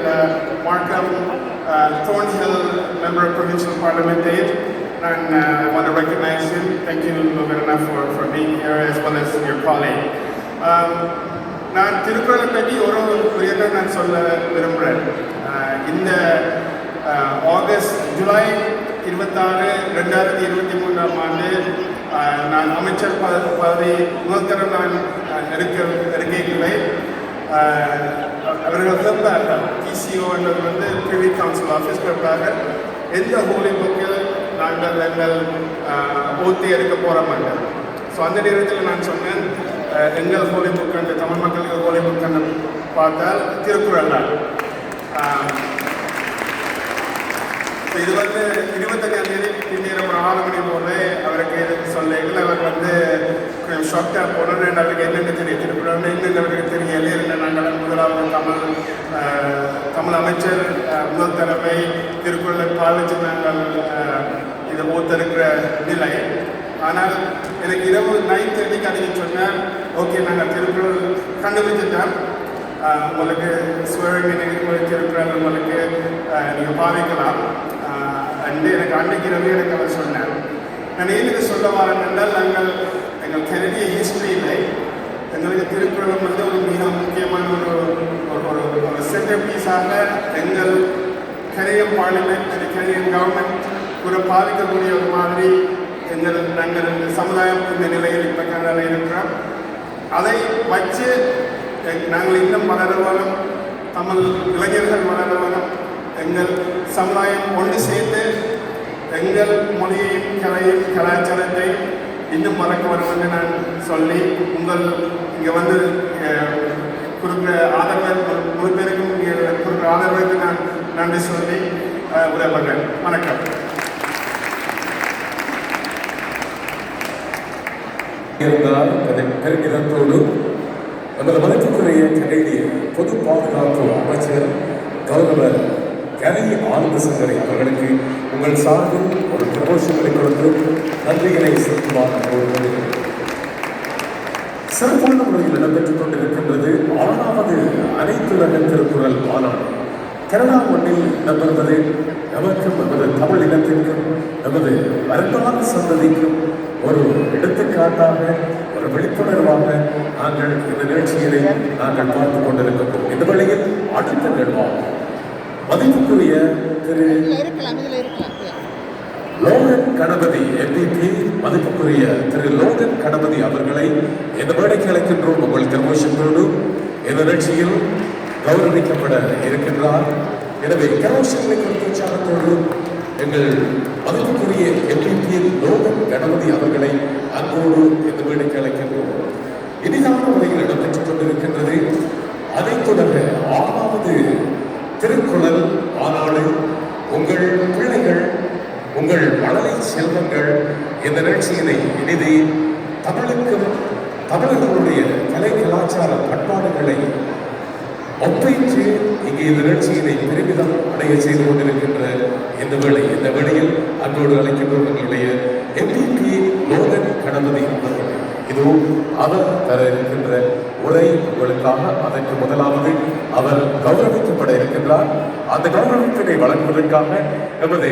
மார்க்கம் Thornhill member of provincial parliament aid, and I want to recognize him. Thank you, Logan, for being here as well as your colleague. நான் திருக்குறளை பற்றி ஒரு விஷயத்தை நான் சொல்ல விரும்புகிறேன். இந்த ஜூலை 26, 2023 ஆண்டு நான் அமைச்சர் பதவி முதல் தரம் நான் இருக்கைகளை அவர்கள் கேட்பார்கள், டிசிஓ என்றது வந்து ப்ரிவி கவுன்சில் ஆஃபீஸ் கேட்பார்கள், எந்த ஹோலி புக்கில் நாங்கள் எங்கள் ஓத்தி எடுக்க போகிற மாட்டோம். ஸோ அந்த நேரத்தில் நான் சொன்னேன், எங்கள் ஹோலி புக் என்று தமிழ் மக்களுக்கு ஹோலி புக் என்று பார்த்தால் திருக்குறள் தான். இது வந்து 25ஆம் தேதி பின்னேறம் ஒரு 6 மணி போது அவருக்கு எதுக்கு சொல்லைகள் அவர் வந்து கொஞ்சம் ஷாக்டாக போனோம். அவருக்கு என்னென்ன தெரியும் திருக்குறள் இன்னும் அவருக்கு தெரியல. நாங்கள் முதலாவது தமிழ் அமைச்சர் முதல் தடவை திருக்குறளை பாலிச்சு நாங்கள் இதை ஒத்திருக்கிற நிலை. ஆனால் எனக்கு இரவு 9:30 அன்றைக்கி சொன்னேன், ஓகே நாங்கள் திருக்குறள் கண்டுபிடிச்சிட்டோம், உங்களுக்கு ஸ்வரிங் திருக்குறள் உங்களுக்கு நீங்கள் பாவிக்கலாம் அண்டு எனக்கு அன்றைக்கு இரவு எனக்கு அவர் சொன்னார். நான் ஏன் சொல்ல வரேன் என்றால், நாங்கள் எங்கள் கனடிய ஹிஸ்டரியில் எங்களுக்கு திருக்குறள் வந்து ஒரு மிக முக்கியமான ஒரு சென்டர் பீஸாக எங்கள் கனடியன் பார்லிமெண்ட், கனடியன் கவர்மெண்ட் கூட பாதிக்கக்கூடிய ஒரு மாதிரி நாங்கள் சமுதாயம் இந்த நிலையில் இப்போ கனடாவில் இருக்கிறோம். அதை வச்சு நாங்கள் இன்னும் வளரவாலும், தமிழ் இளைஞர்கள் வளரவாலும், எங்கள் சமுதாயம் ஒன்று சேர்த்து எங்கள் மொழியையும் கலையும் கலாச்சாரத்தை இன்னும் மறக்க வரும் என்று நான் சொல்லி உங்கள் இங்கே வந்து கொடுக்குற ஆதரவை முழு பேருக்கும் இங்கே கொடுக்குற ஆதரவுக்கு நான் நன்றி சொல்லி உரையாடுறேன். வணக்கம். இருந்தால் பெருமிதத்தோடு நமது மதிப்புக்குரிய கனடிய பொது பாதுகாப்பு அமைச்சர் கௌரவர் கலை ஆனந்த சங்கரை அவர்களுக்கு உங்கள் சார்பில் ஒரு ப்ரமோஷன்களை கொடுத்து நன்றிகளை செலுத்துமாறு சிறப்பான முறையில் இடம்பெற்றுக் கொண்டிருக்கின்றது 6வது அனைத்துலக திருக்குறள் மாநாடு. கனடா மண்ணில் இடம்பெறுவது நமக்கும் நமது தமிழ் இனத்திற்கும் நமது வருங்கால சந்ததிக்கும் ஒரு எடுத்துக்காட்டாக, ஒரு விழிப்புணர்வாக நாங்கள் இந்த நிகழ்ச்சிகளை நாங்கள் பார்த்துக் கொண்டிருக்கின்றோம். இந்த வழியில் அடுத்த நிகழ்வாக மதிப்புக்குரிய திரு லோகன் கணபதி எம்பிபி, மதிப்புக்குரிய திரு லோகன் கணபதி அவர்களை இந்த மேடைக்கு அழைக்கின்றோம். உங்கள் கரோஷத்தோடு இந்த நிகழ்ச்சியில் கௌரவிக்கப்பட இருக்கின்றார். எனவே கரோஷங்களை குறித்த உற்சாகத்தோடு எங்கள் மதிப்புக்குரிய எம்பிபி லோகன் கணபதி அவர்களை அன்போடு இந்த மேடைக்கு அழைக்கின்றோம். இனிதான முறையில் இடம்பெற்றுக் கொண்டிருக்கின்றது அனைத்துலக 6வது திருக்குறள் மாநாடு. உங்கள் பிள்ளைகள் உங்கள் மழலை செல்வங்கள் இந்த நிகழ்ச்சியினை இனிதே தமிழுக்கும் தமிழர்களுடைய கலை கலாச்சார பண்பாடுகளை ஒப்பைத்து இங்கே இந்த நிகழ்ச்சியினை பெருமிதம் அடைய செய்து கொண்டிருக்கின்ற இந்த வேளையில் அன்போடு அழைக்கின்றவர்களுடைய எம்பிபி லோகன் கணபதி அவர்கள் இதோ அவர் தர இருக்கின்ற உரை உங்களுக்காக. அதற்கு முதலாவது அவர் கௌரவிக்கப்பட இருக்கின்றார். அந்த கௌரவிப்பினை வழங்குவதற்காக நமது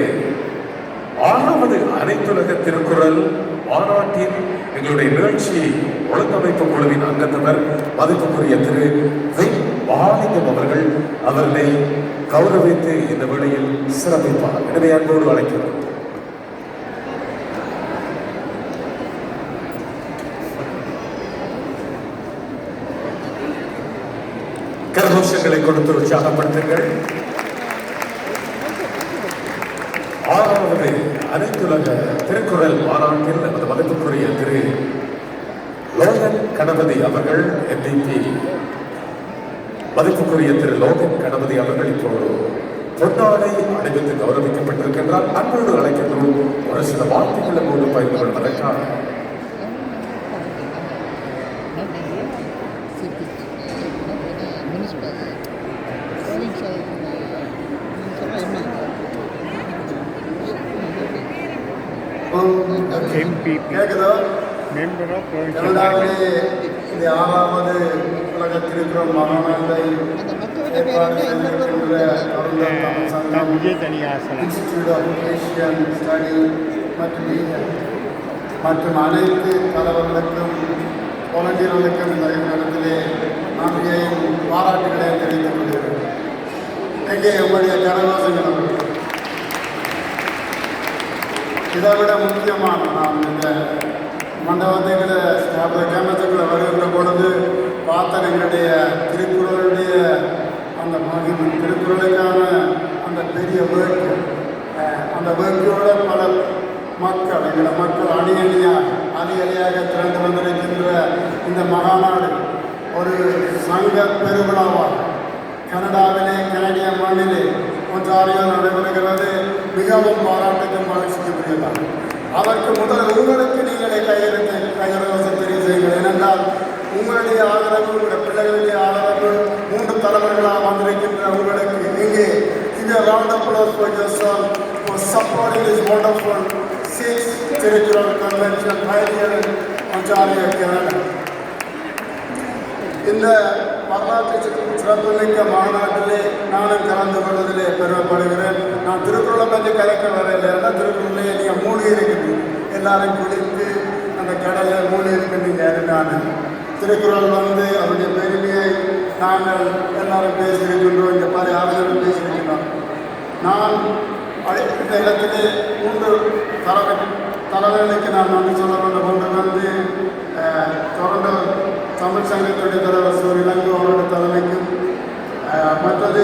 6வது அனைத்துலக திருக்குறள் மாநாட்டின் எங்களுடைய நிகழ்ச்சியை ஒழுங்கமைப்பு குழுவின் அங்கத்தவர் மதிப்புக்குரிய திரு மகாலிங்கம் அவர்களை கௌரவித்து இந்த வேளையில் சிறப்பிப்பார். எனவே அன்போடு அழைக்கிறோம். கரகோஷங்களை கொடுத்து உற்சாகப்படுத்துங்கள். 6வது அனைத்துலக திருக்குறள் மாநாட்டில் நமது மதிப்புக்குரிய திரு லோகன் கணபதி அவர்கள் எம்பிபி மதிப்புக்குரிய திரு லோகன் கணபதி அவர்கள் இப்போது பொன்னாடை அணிவித்து கௌரவிக்கப்பட்டிருக்கின்றார். அன்போடு அழைக்கின்றோம். ஒரு சில வார்த்தைகளை மூலம் பகிர்ந்து கொள்வதற்காக கேட்குதோ? கனடாவிலே இந்த 6வது உலக திருக்குறள் மாநாட்டை ஏற்பாடு செய்திருக்கின்ற கவுண்டர் தமிழ் சங்கம், இன்ஸ்டிடியூட் ஆஃப் ஏசியன் ஸ்டடி மற்றும் அனைத்து தலைவர்களுக்கும் வாலண்டியர்களுக்கும் இந்த இடத்திலே நன்றியையும் பாராட்டுகளையும் தெரிவித்துக் கொள்கிறேன். எங்கே உங்களுடைய கரகோஷங்கள்? இதை விட முக்கியமான நாம் இந்த மண்டபத்துக்குள்ள கேமத்துக்குள்ள வருகின்ற பொழுது பார்த்த எங்களுடைய திருக்குறளுடைய அந்த மகிமை, திருக்குறளுக்கான அந்த பெரிய வேட்பு, அந்த வேட்போட பல மக்கள், எங்களை மக்கள் அணி அணியாக திறந்து வந்திருக்கின்ற இந்த மகாநாடு ஒரு சங்க பெருவிழாவாக கனடாவிலே கனடிய மண்ணிலே ஒன்றாரியா நடைபெறுகிறது. மிகவும் பாராட்டுக்கும் மகிழ்ச்சிக்குரியதான். அதற்கு முதல் உங்களுக்கு நீங்களே கையெழுத்து தெரிவு செய்யுங்கள். ஏனென்றால் உங்களுடைய ஆதரவு, உங்களுடைய பிள்ளைகளுடைய ஆதரவு 3 தலைவர்களாக வந்திருக்கின்ற உங்களுக்கு இங்கே இந்த round of applause for yourself for supporting this wonderful 6th Thirukkural Convention pioneer in Ontario, Canada. இந்த வரலாற்று சிறப்புமிக்க மாநாட்டிலே நானும் கலந்து கொள்வதிலே பெருமைப்படுகிறேன். நான் திருக்குறளை பற்றி கலைக்க வரையில்லை. திருக்குறளே நீங்கள் மூழ்கி இருக்குது, எல்லாரும் குளித்து அந்த கடலில் மூழ்கி இருக்கின்றீங்க. நான் திருக்குறள் அவருடைய பெருமையை நாங்கள் எல்லாரும் பேசியிருக்கின்றோம். இந்த மாதிரி ஆளுநர்கள் பேசியிருக்கின்றோம். நான் இந்த இடத்திலே 3 தலைவர்களுக்கு நான் நன்றி சொல்ல வேண்டும். ஒன்று டொரண்டோ தமிழ் சங்கத்துடைய தலைவர் சூர் இளங்கோ அவருடைய தலைமைக்கும், மற்றது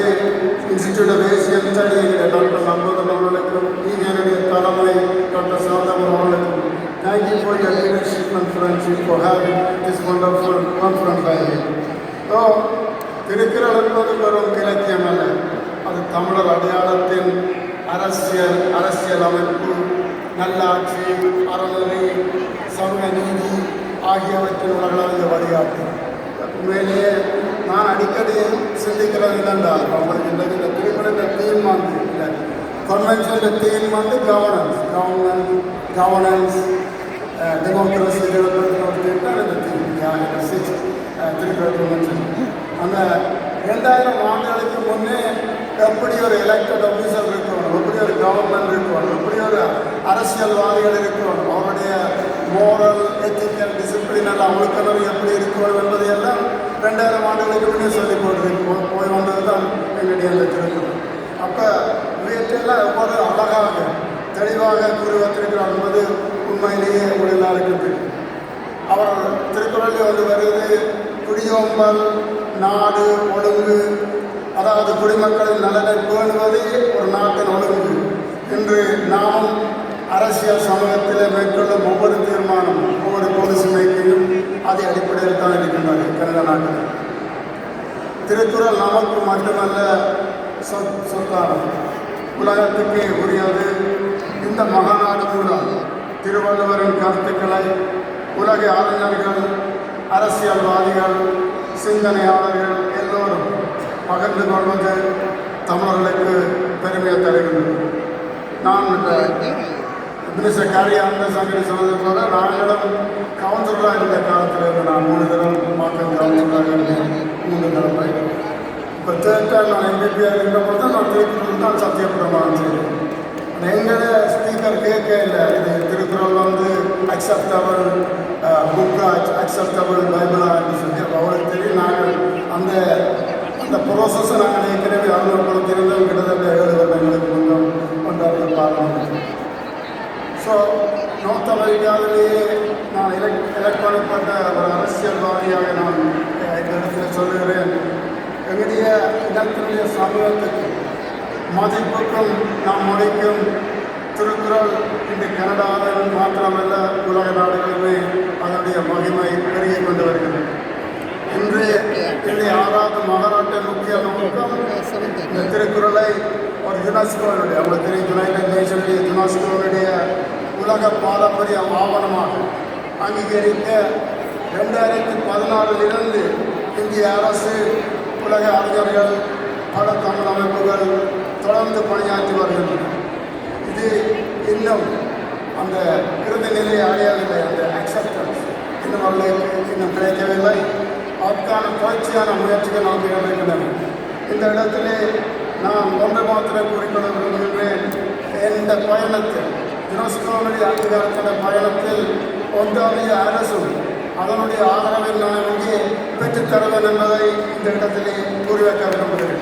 institute of Asian study doctor Sambodhan அவர்களுக்கும், என்னுடைய தலைமை டாக்டர் சாந்தம் அவர்களுக்கும் thank you for your leadership and friendship for having this wonderful conference by me. So, Thirukkural என்பது வெறும் இலக்கியம் அல்ல, அது தமிழர் அடையாளத்தின் அரசியல் அமைப்பு, நல்லாட்சி, அறநெறி, சமூக நீதி ஆகியவற்றின் உலகளவிய வழிகாட்டு. உண்மையிலேயே நான் அடிக்கடி சிந்திக்கிறது என்னென்றால், அவங்களுக்கு இந்த திருக்குறள் தீம் இந்த கன்வென்ஷன் தீம் கவர்னன்ஸ் டெமோக்ரஸி இந்த திருக்குறள் கன்வென்ஷன். அந்த 2000 ஆண்டுகளுக்கு முன்னே எப்படி ஒரு எலெக்டட் ஆஃபீஸர் இருக்கணும், எப்படி ஒரு கவர்மெண்ட் இருக்கணும், எப்படி ஒரு அரசியல்வாதிகள் இருக்கணும், அவருடைய மோரல் எத்திக்கல் டிசிப்ளினல் ஒழுக்கம் எப்படி இருக்கணும் என்பதையெல்லாம் 2000 ஆண்டுகளுக்கு முன்னே சொல்லி போய் வந்தது தான் எங்களுடைய அந்த திருக்குறள். அப்போ இவற்றையெல்லாம் எவ்வளவு அழகாக தெளிவாக கூறி வந்திருக்கிறார் என்பது உண்மையிலேயே எல்லாருக்கும் தெரியும். அவர் திருக்குறளில் வருவது குடியோம்பல், நாடு ஒழுங்கு, அதாவது குடிமக்களின் நலனை பேணுவதே ஒரு நாட்டின் ஒழுங்கு. இன்று நாம் அரசியல் சமூகத்தில் மேற்கொள்ளும் ஒவ்வொரு தீர்மானமும், ஒவ்வொரு பாலிசி மேக்கிங்கும் அதை அடிப்படையில் தான் இருக்கின்றது கனடா நாட்டில். திருக்குறள் நமக்கு மட்டுமல்ல சொத்தாரம், உலகத்துக்கே உரியது. இந்த மகாநாடு மூலம் திருவள்ளுவரின் கருத்துக்களை உலக அறிஞர்கள், அரசியல்வாதிகள், சிந்தனையாளர்கள் எல்லோரும் பகிர்ந்து கொள்வது தமிழர்களுக்கு பெருமையை தருகின்றது. நான் மினிஸ்டர் காரி ஆனந்தசாமி சொன்னது போல நாங்களும் கவுன்சிலராக இருந்த காலத்தில் இருந்து நான் 3 தடவை மாற்றம் கவுன்சிலராக இருந்தேன். 3 தடவை இப்போ தேர்ட் நான் எம்பிபியாக இருந்தபோது தான் நான் திருக்குறள் தான் சத்தியப்பிரமாணம் செய்தேன். எங்களை ஸ்பீக்கர் கேட்க இல்லை, இது திருக்குறள் வந்து அக்செப்டபிள் புக்கா, அக்செப்டபிள் பைபிளான்னு சொல்லி அவருக்கு தெரியும். நாங்கள் அந்த அந்த ப்ரோசஸை நாங்கள் ஏற்கனவே அறிமுகப்படுத்தியிருந்தோம். கிட்டத்தட்ட 7 வருடங்களுக்கு முன்னும் கொண்டாடி பார்க்கணும். ஸோ நார்த் அமெரிக்காவிலேயே நான் எலக்ட் பண்ணப்பட்ட ஒரு அரசியல்வாதியாக நான் இந்த இடத்தில் சொல்லுகிறேன். எங்களுடைய இனத்தினுடைய சமூகத்துக்கு மதிப்புக்கும் நாம் மொழிக்கும் திருக்குறள் இந்த கனடாவில் மாத்திரமல்ல உலக நாடுகளுமே அதனுடைய மகிமை பெருகி கொண்டு வருகிறது. இன்று இந்த 6வது மகாநாட்டின் முக்கிய நோக்கம் இந்த திருக்குறளை ஒரு யுனெஸ்கோனுடைய யுனைடெட் நேஷனுடைய யுனெஸ்கோனுடைய உலக பாரம்பரிய ஆவணமாக அங்கீகரிக்க 2016 இந்திய அரசு, உலக அறிஞர்கள், பல தமிழ் அமைப்புகள் தொடர்ந்து பணியாற்றி வருகின்றன. இது இன்னும் அந்த இறுதி நிலையை அடையவில்லை. அந்த அக்செப்டன்ஸ் இன்னும் அவர்களுக்கு இன்னும் கிடைக்கவில்லை. அதற்கான தொடர்ச்சியான முயற்சிகள் நடக்கின்றன. இந்த இடத்திலே நான் ஒன்று மாத்திரம் குறிப்பிட விரும்புகின்றேன். இந்த பயணத்தில் யுனெஸ்கோனுடைய அங்கீகாரத்தின பயணத்தில் ஒன்றாவது அரசும் அதனுடைய ஆதரவை நான் இங்கே பெற்றுத்தருவேன் என்பதை இந்த இடத்திலே கூறிவைக்க விரும்புகிறேன்.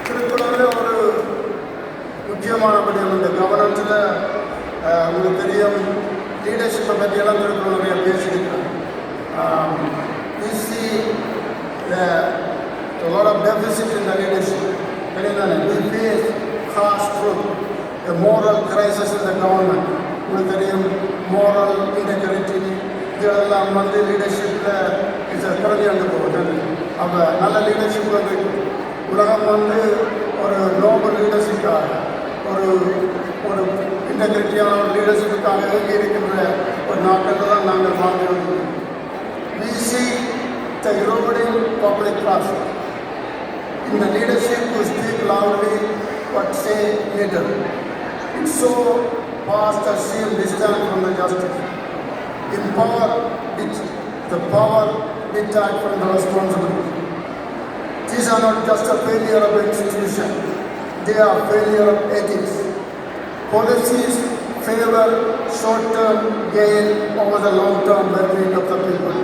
திருக்குறளில் ஒரு முக்கியமான விடயம் இந்த கவர்னன்ஸில் உங்களுக்கு தெரியும், லீடர்ஷிப்பை பற்றியெல்லாம் திருக்குறள் நிறைய பேசியிருக்கிறேன். We see a lot of deficit in the leadership. We face harsh truth, a moral crisis in the government. உங்களுக்கு தெரியும், moral integrity இதெல்லாம் வந்து லீடர்ஷிப்பில் குறைஞ்சி வந்து போகுது. அப்போ நல்ல லீடர்ஷிப் வந்து உலகம் வந்து ஒரு நோபல் லீடர்ஷிப்பாக ஒரு ஒரு இன்டெகிரிட்டியான ஒரு லீடர்ஷிப்புக்காக இயங்கி இருக்கின்ற ஒரு நாட்டில் தான் நாங்கள் வாழ்ந்துள்ளோம். We see the eroding public trust in the leadership who speak loudly but say little. It's so vast that seem distant from the justice. In power, the power detached from the responsibility. These are not just a failure of institution, they are failure of ethics. Policies favor short-term gain over the long-term well-being of the people.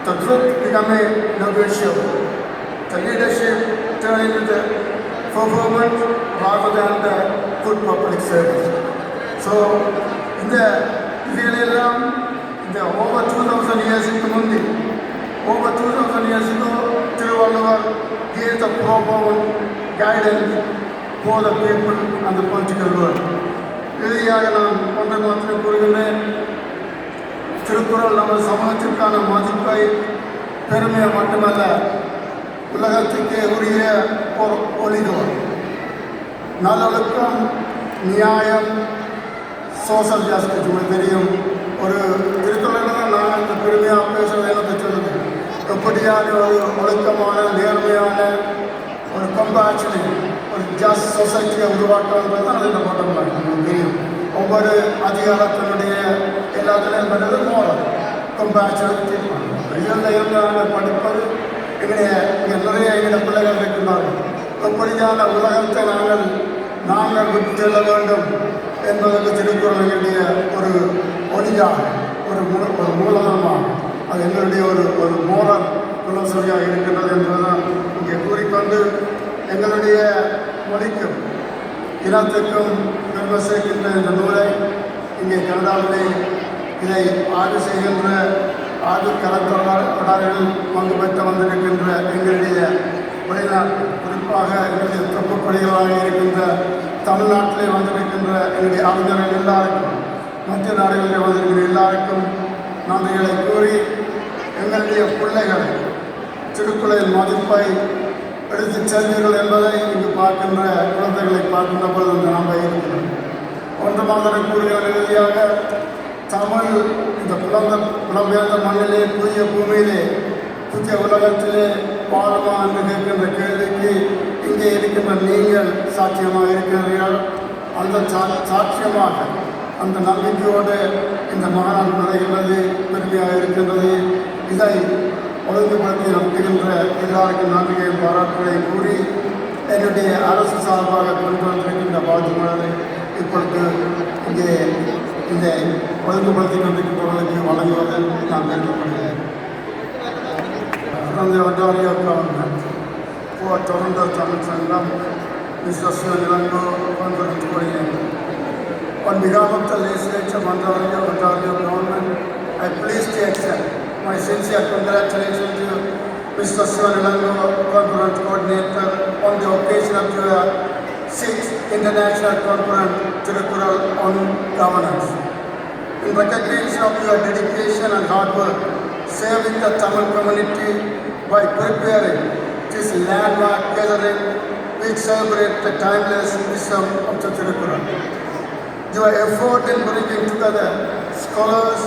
The truth become a negotiable. The leadership turn into the performance rather than the good public service. So, in the இதெல்லாம் இந்த over 2000 years முந்தி, over 2000 years ago, Thiruvalluvar gave the profound guidance for the people and the political world. இறுதியாக நான் ஒன்றை மாத்திரம் கூறுகின்றேன். திருக்குறள் நமது சமூகத்திற்கான மதிப்பை, பெருமையை மட்டுமல்ல, உலகத்துக்கே உரிய ஒரு ஒளிதோர். நல்லொழுக்கம், நியாயம், சோஷியல் ஜஸ்டிஸ் உங்களுக்கு தெரியும். ஒரு திருக்குறள் நான் இந்த பெருமையாக பேசுவது எனக்கு சொல்லுது. எப்படியான ஒரு ஒழுக்கமான, நேர்மையான ஒரு கம்பேஷனை, ஒரு ஜஸ்ட் சொசைட்டியை உருவாக்குவது தான் அது இந்த பட்டம் உங்களுக்கு தெரியும். ஒவ்வொரு அதிகாரத்தினுடைய எல்லாத்துலேயும் பண்ணுறது மோரல் கம்பேஷன் தீர்மானம். ரியலில் இருந்து நாங்கள் படிப்பது எங்களுடைய நிறைய எங்களுடைய பிள்ளைகள் இருக்கிறார்கள். எப்படியான உலகத்தை நாங்கள் விட்டு செல்ல வேண்டும் என்பதற்கு திருக்குறள் எங்களுடைய ஒரு ஒளியாக, ஒரு மூலதனமாக, அது எங்களுடைய ஒரு மோரல் புலசொலியாக இருக்கின்றது என்பதுதான் இங்கே கூறிக்கொண்டு, எங்களுடைய மொழிக்கும் இனத்துக்கும் பெருமை சேர்க்கின்ற இந்த நூலை இங்கே கனடாவிலே இதை ஆய்வு செய்கின்ற ஆய்வு கலந்துரையாடல்கள் பங்கு பெற்று வந்திருக்கின்ற எங்களுடைய வெளிநாட்டு, குறிப்பாக எங்களுடைய தொகுப்படிகளாக இருக்கின்ற தமிழ்நாட்டிலே வந்திருக்கின்ற எங்களுடைய அறிஞர்கள் எல்லாருக்கும், மற்ற நாடுகளில் வந்திருக்கிற எல்லாருக்கும் நன்றிகளை கூறி, எங்களுடைய பிள்ளைகளை திருக்குறளின் மதிப்பை எடுத்துச் செல்வீர்கள் என்பதை இங்கு பார்க்கின்ற குழந்தைகளை பார்க்கின்ற பொழுது நம்ப இருக்கிறோம். ஒன்று மாதிரி கூறுகிற இறுதியாக தமிழ் இந்த புலம்பெயர்ந்த மண்ணிலே புதிய பூமியிலே புதிய உலகத்திலே வாழுமா என்று கேட்கின்ற கேள்விக்கு இங்கே இருக்கின்ற நீங்கள் சாட்சியமாக இருக்கிறீர்கள். அந்த சாட்சியமாக அந்த நம்பிக்கையோடு இந்த மாநாடு நடைகிறது பெருமையாக இருக்கின்றது. இதை ஒழுங்குபடுத்தி நடத்துகின்ற எல்லாருக்கும் நன்றியையும் பாராட்டுகளையும் கூறி என்னுடைய அரசு சார்பாக கொண்டு வந்திருக்கின்ற வாழ்த்து மலரை இப்பொழுது இங்கே இந்த ஒழுங்குபடுத்தி கொண்டிருக்கின்றவர்களுக்கு வழங்குவதை நான் கேட்டுக்கொள்கிறேன். From the Ontario government, for Toronto Tamil Sangam, Mr. Srilango, Conference Coordinator. On behalf of the legislature of Ontario government, I please to accept my sincere congratulations to Mr. Srilango, Conference Coordinator, on the occasion of the 6th International Conference Tirukkural on Governance. In recognition of your dedication and hard work, serving the Tamil community by preparing this landmark gathering which celebrates the timeless wisdom of the Tirukkural. Your effort in bringing together scholars,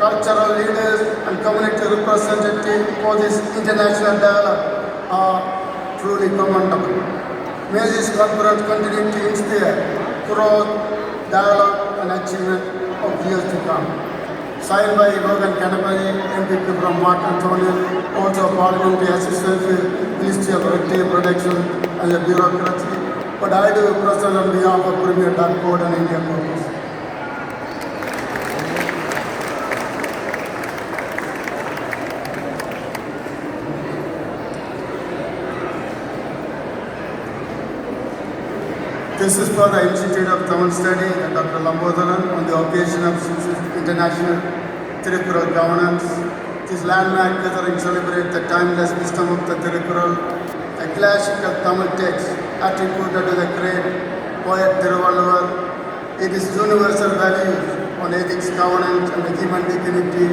cultural leaders and community representatives for this international dialogue are truly commendable. May this conference continue to inspire growth, dialogue and achievement of years to come. Signed by Logan Canterbury, MPP from Mark Antonio, also Parliamentary Assistant to Ministry of Red Tape Protection and the Bureaucracy. But I do present on behalf of Premier Doug Ford and India Caucus. This is for the Institute of Tamil Study and Dr. Lambodharan on the occasion of International Tirukkural Governance. This landmark gathering celebrates the timeless wisdom of the Tirukkural, a classical Tamil text attributed to the great poet Thiruvalluvar. It is universal values on ethics, governance and human dignity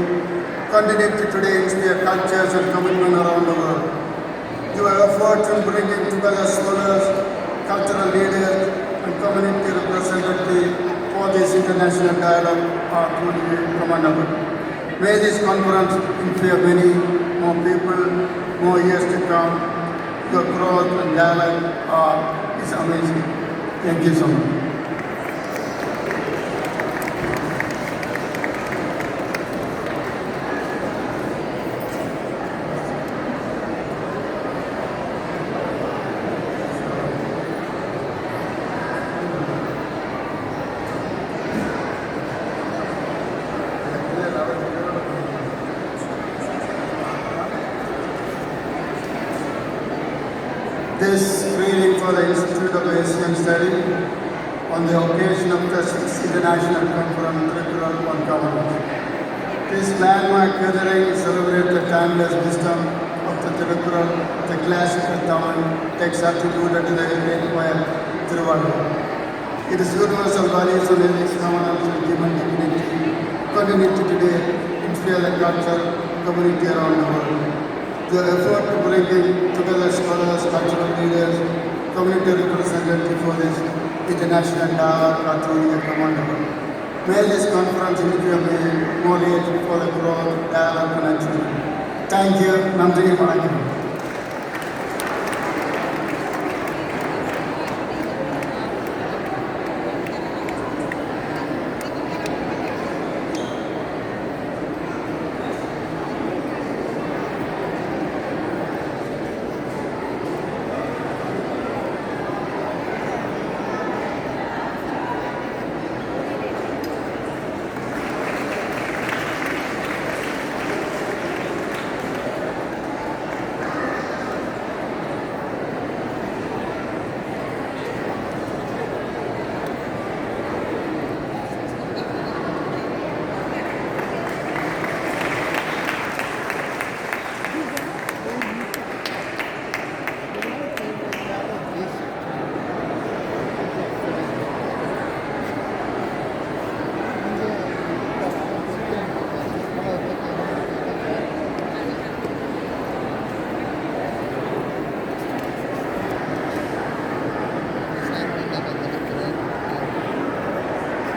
continue to today inspire cultures and commitment around the world. Your efforts in bringing together scholars, cultural leaders and community representatives for this international dialogue are truly commendable. May this conference inspire many more people, more years to come. Your growth and dialogue is amazing. Thank you so much. This reading for the Institute of Asian Study on the occasion of the 6th International Conference Tirukkural on Governance. This landmark gathering celebrates the timeless wisdom of the Tirukkural, the classical Tamil text attributed to the great poet Thiruvalluvar. It is universal values on ethics, governance and human dignity continue to today inspire the culture community around the world. Your effort to bringing together scholars, cultural leaders, community representatives for this international dialogue are truly commendable. May this conference inspire more aid for the growth, dialogue and achievement. Thank you. Nandri Vanakkam.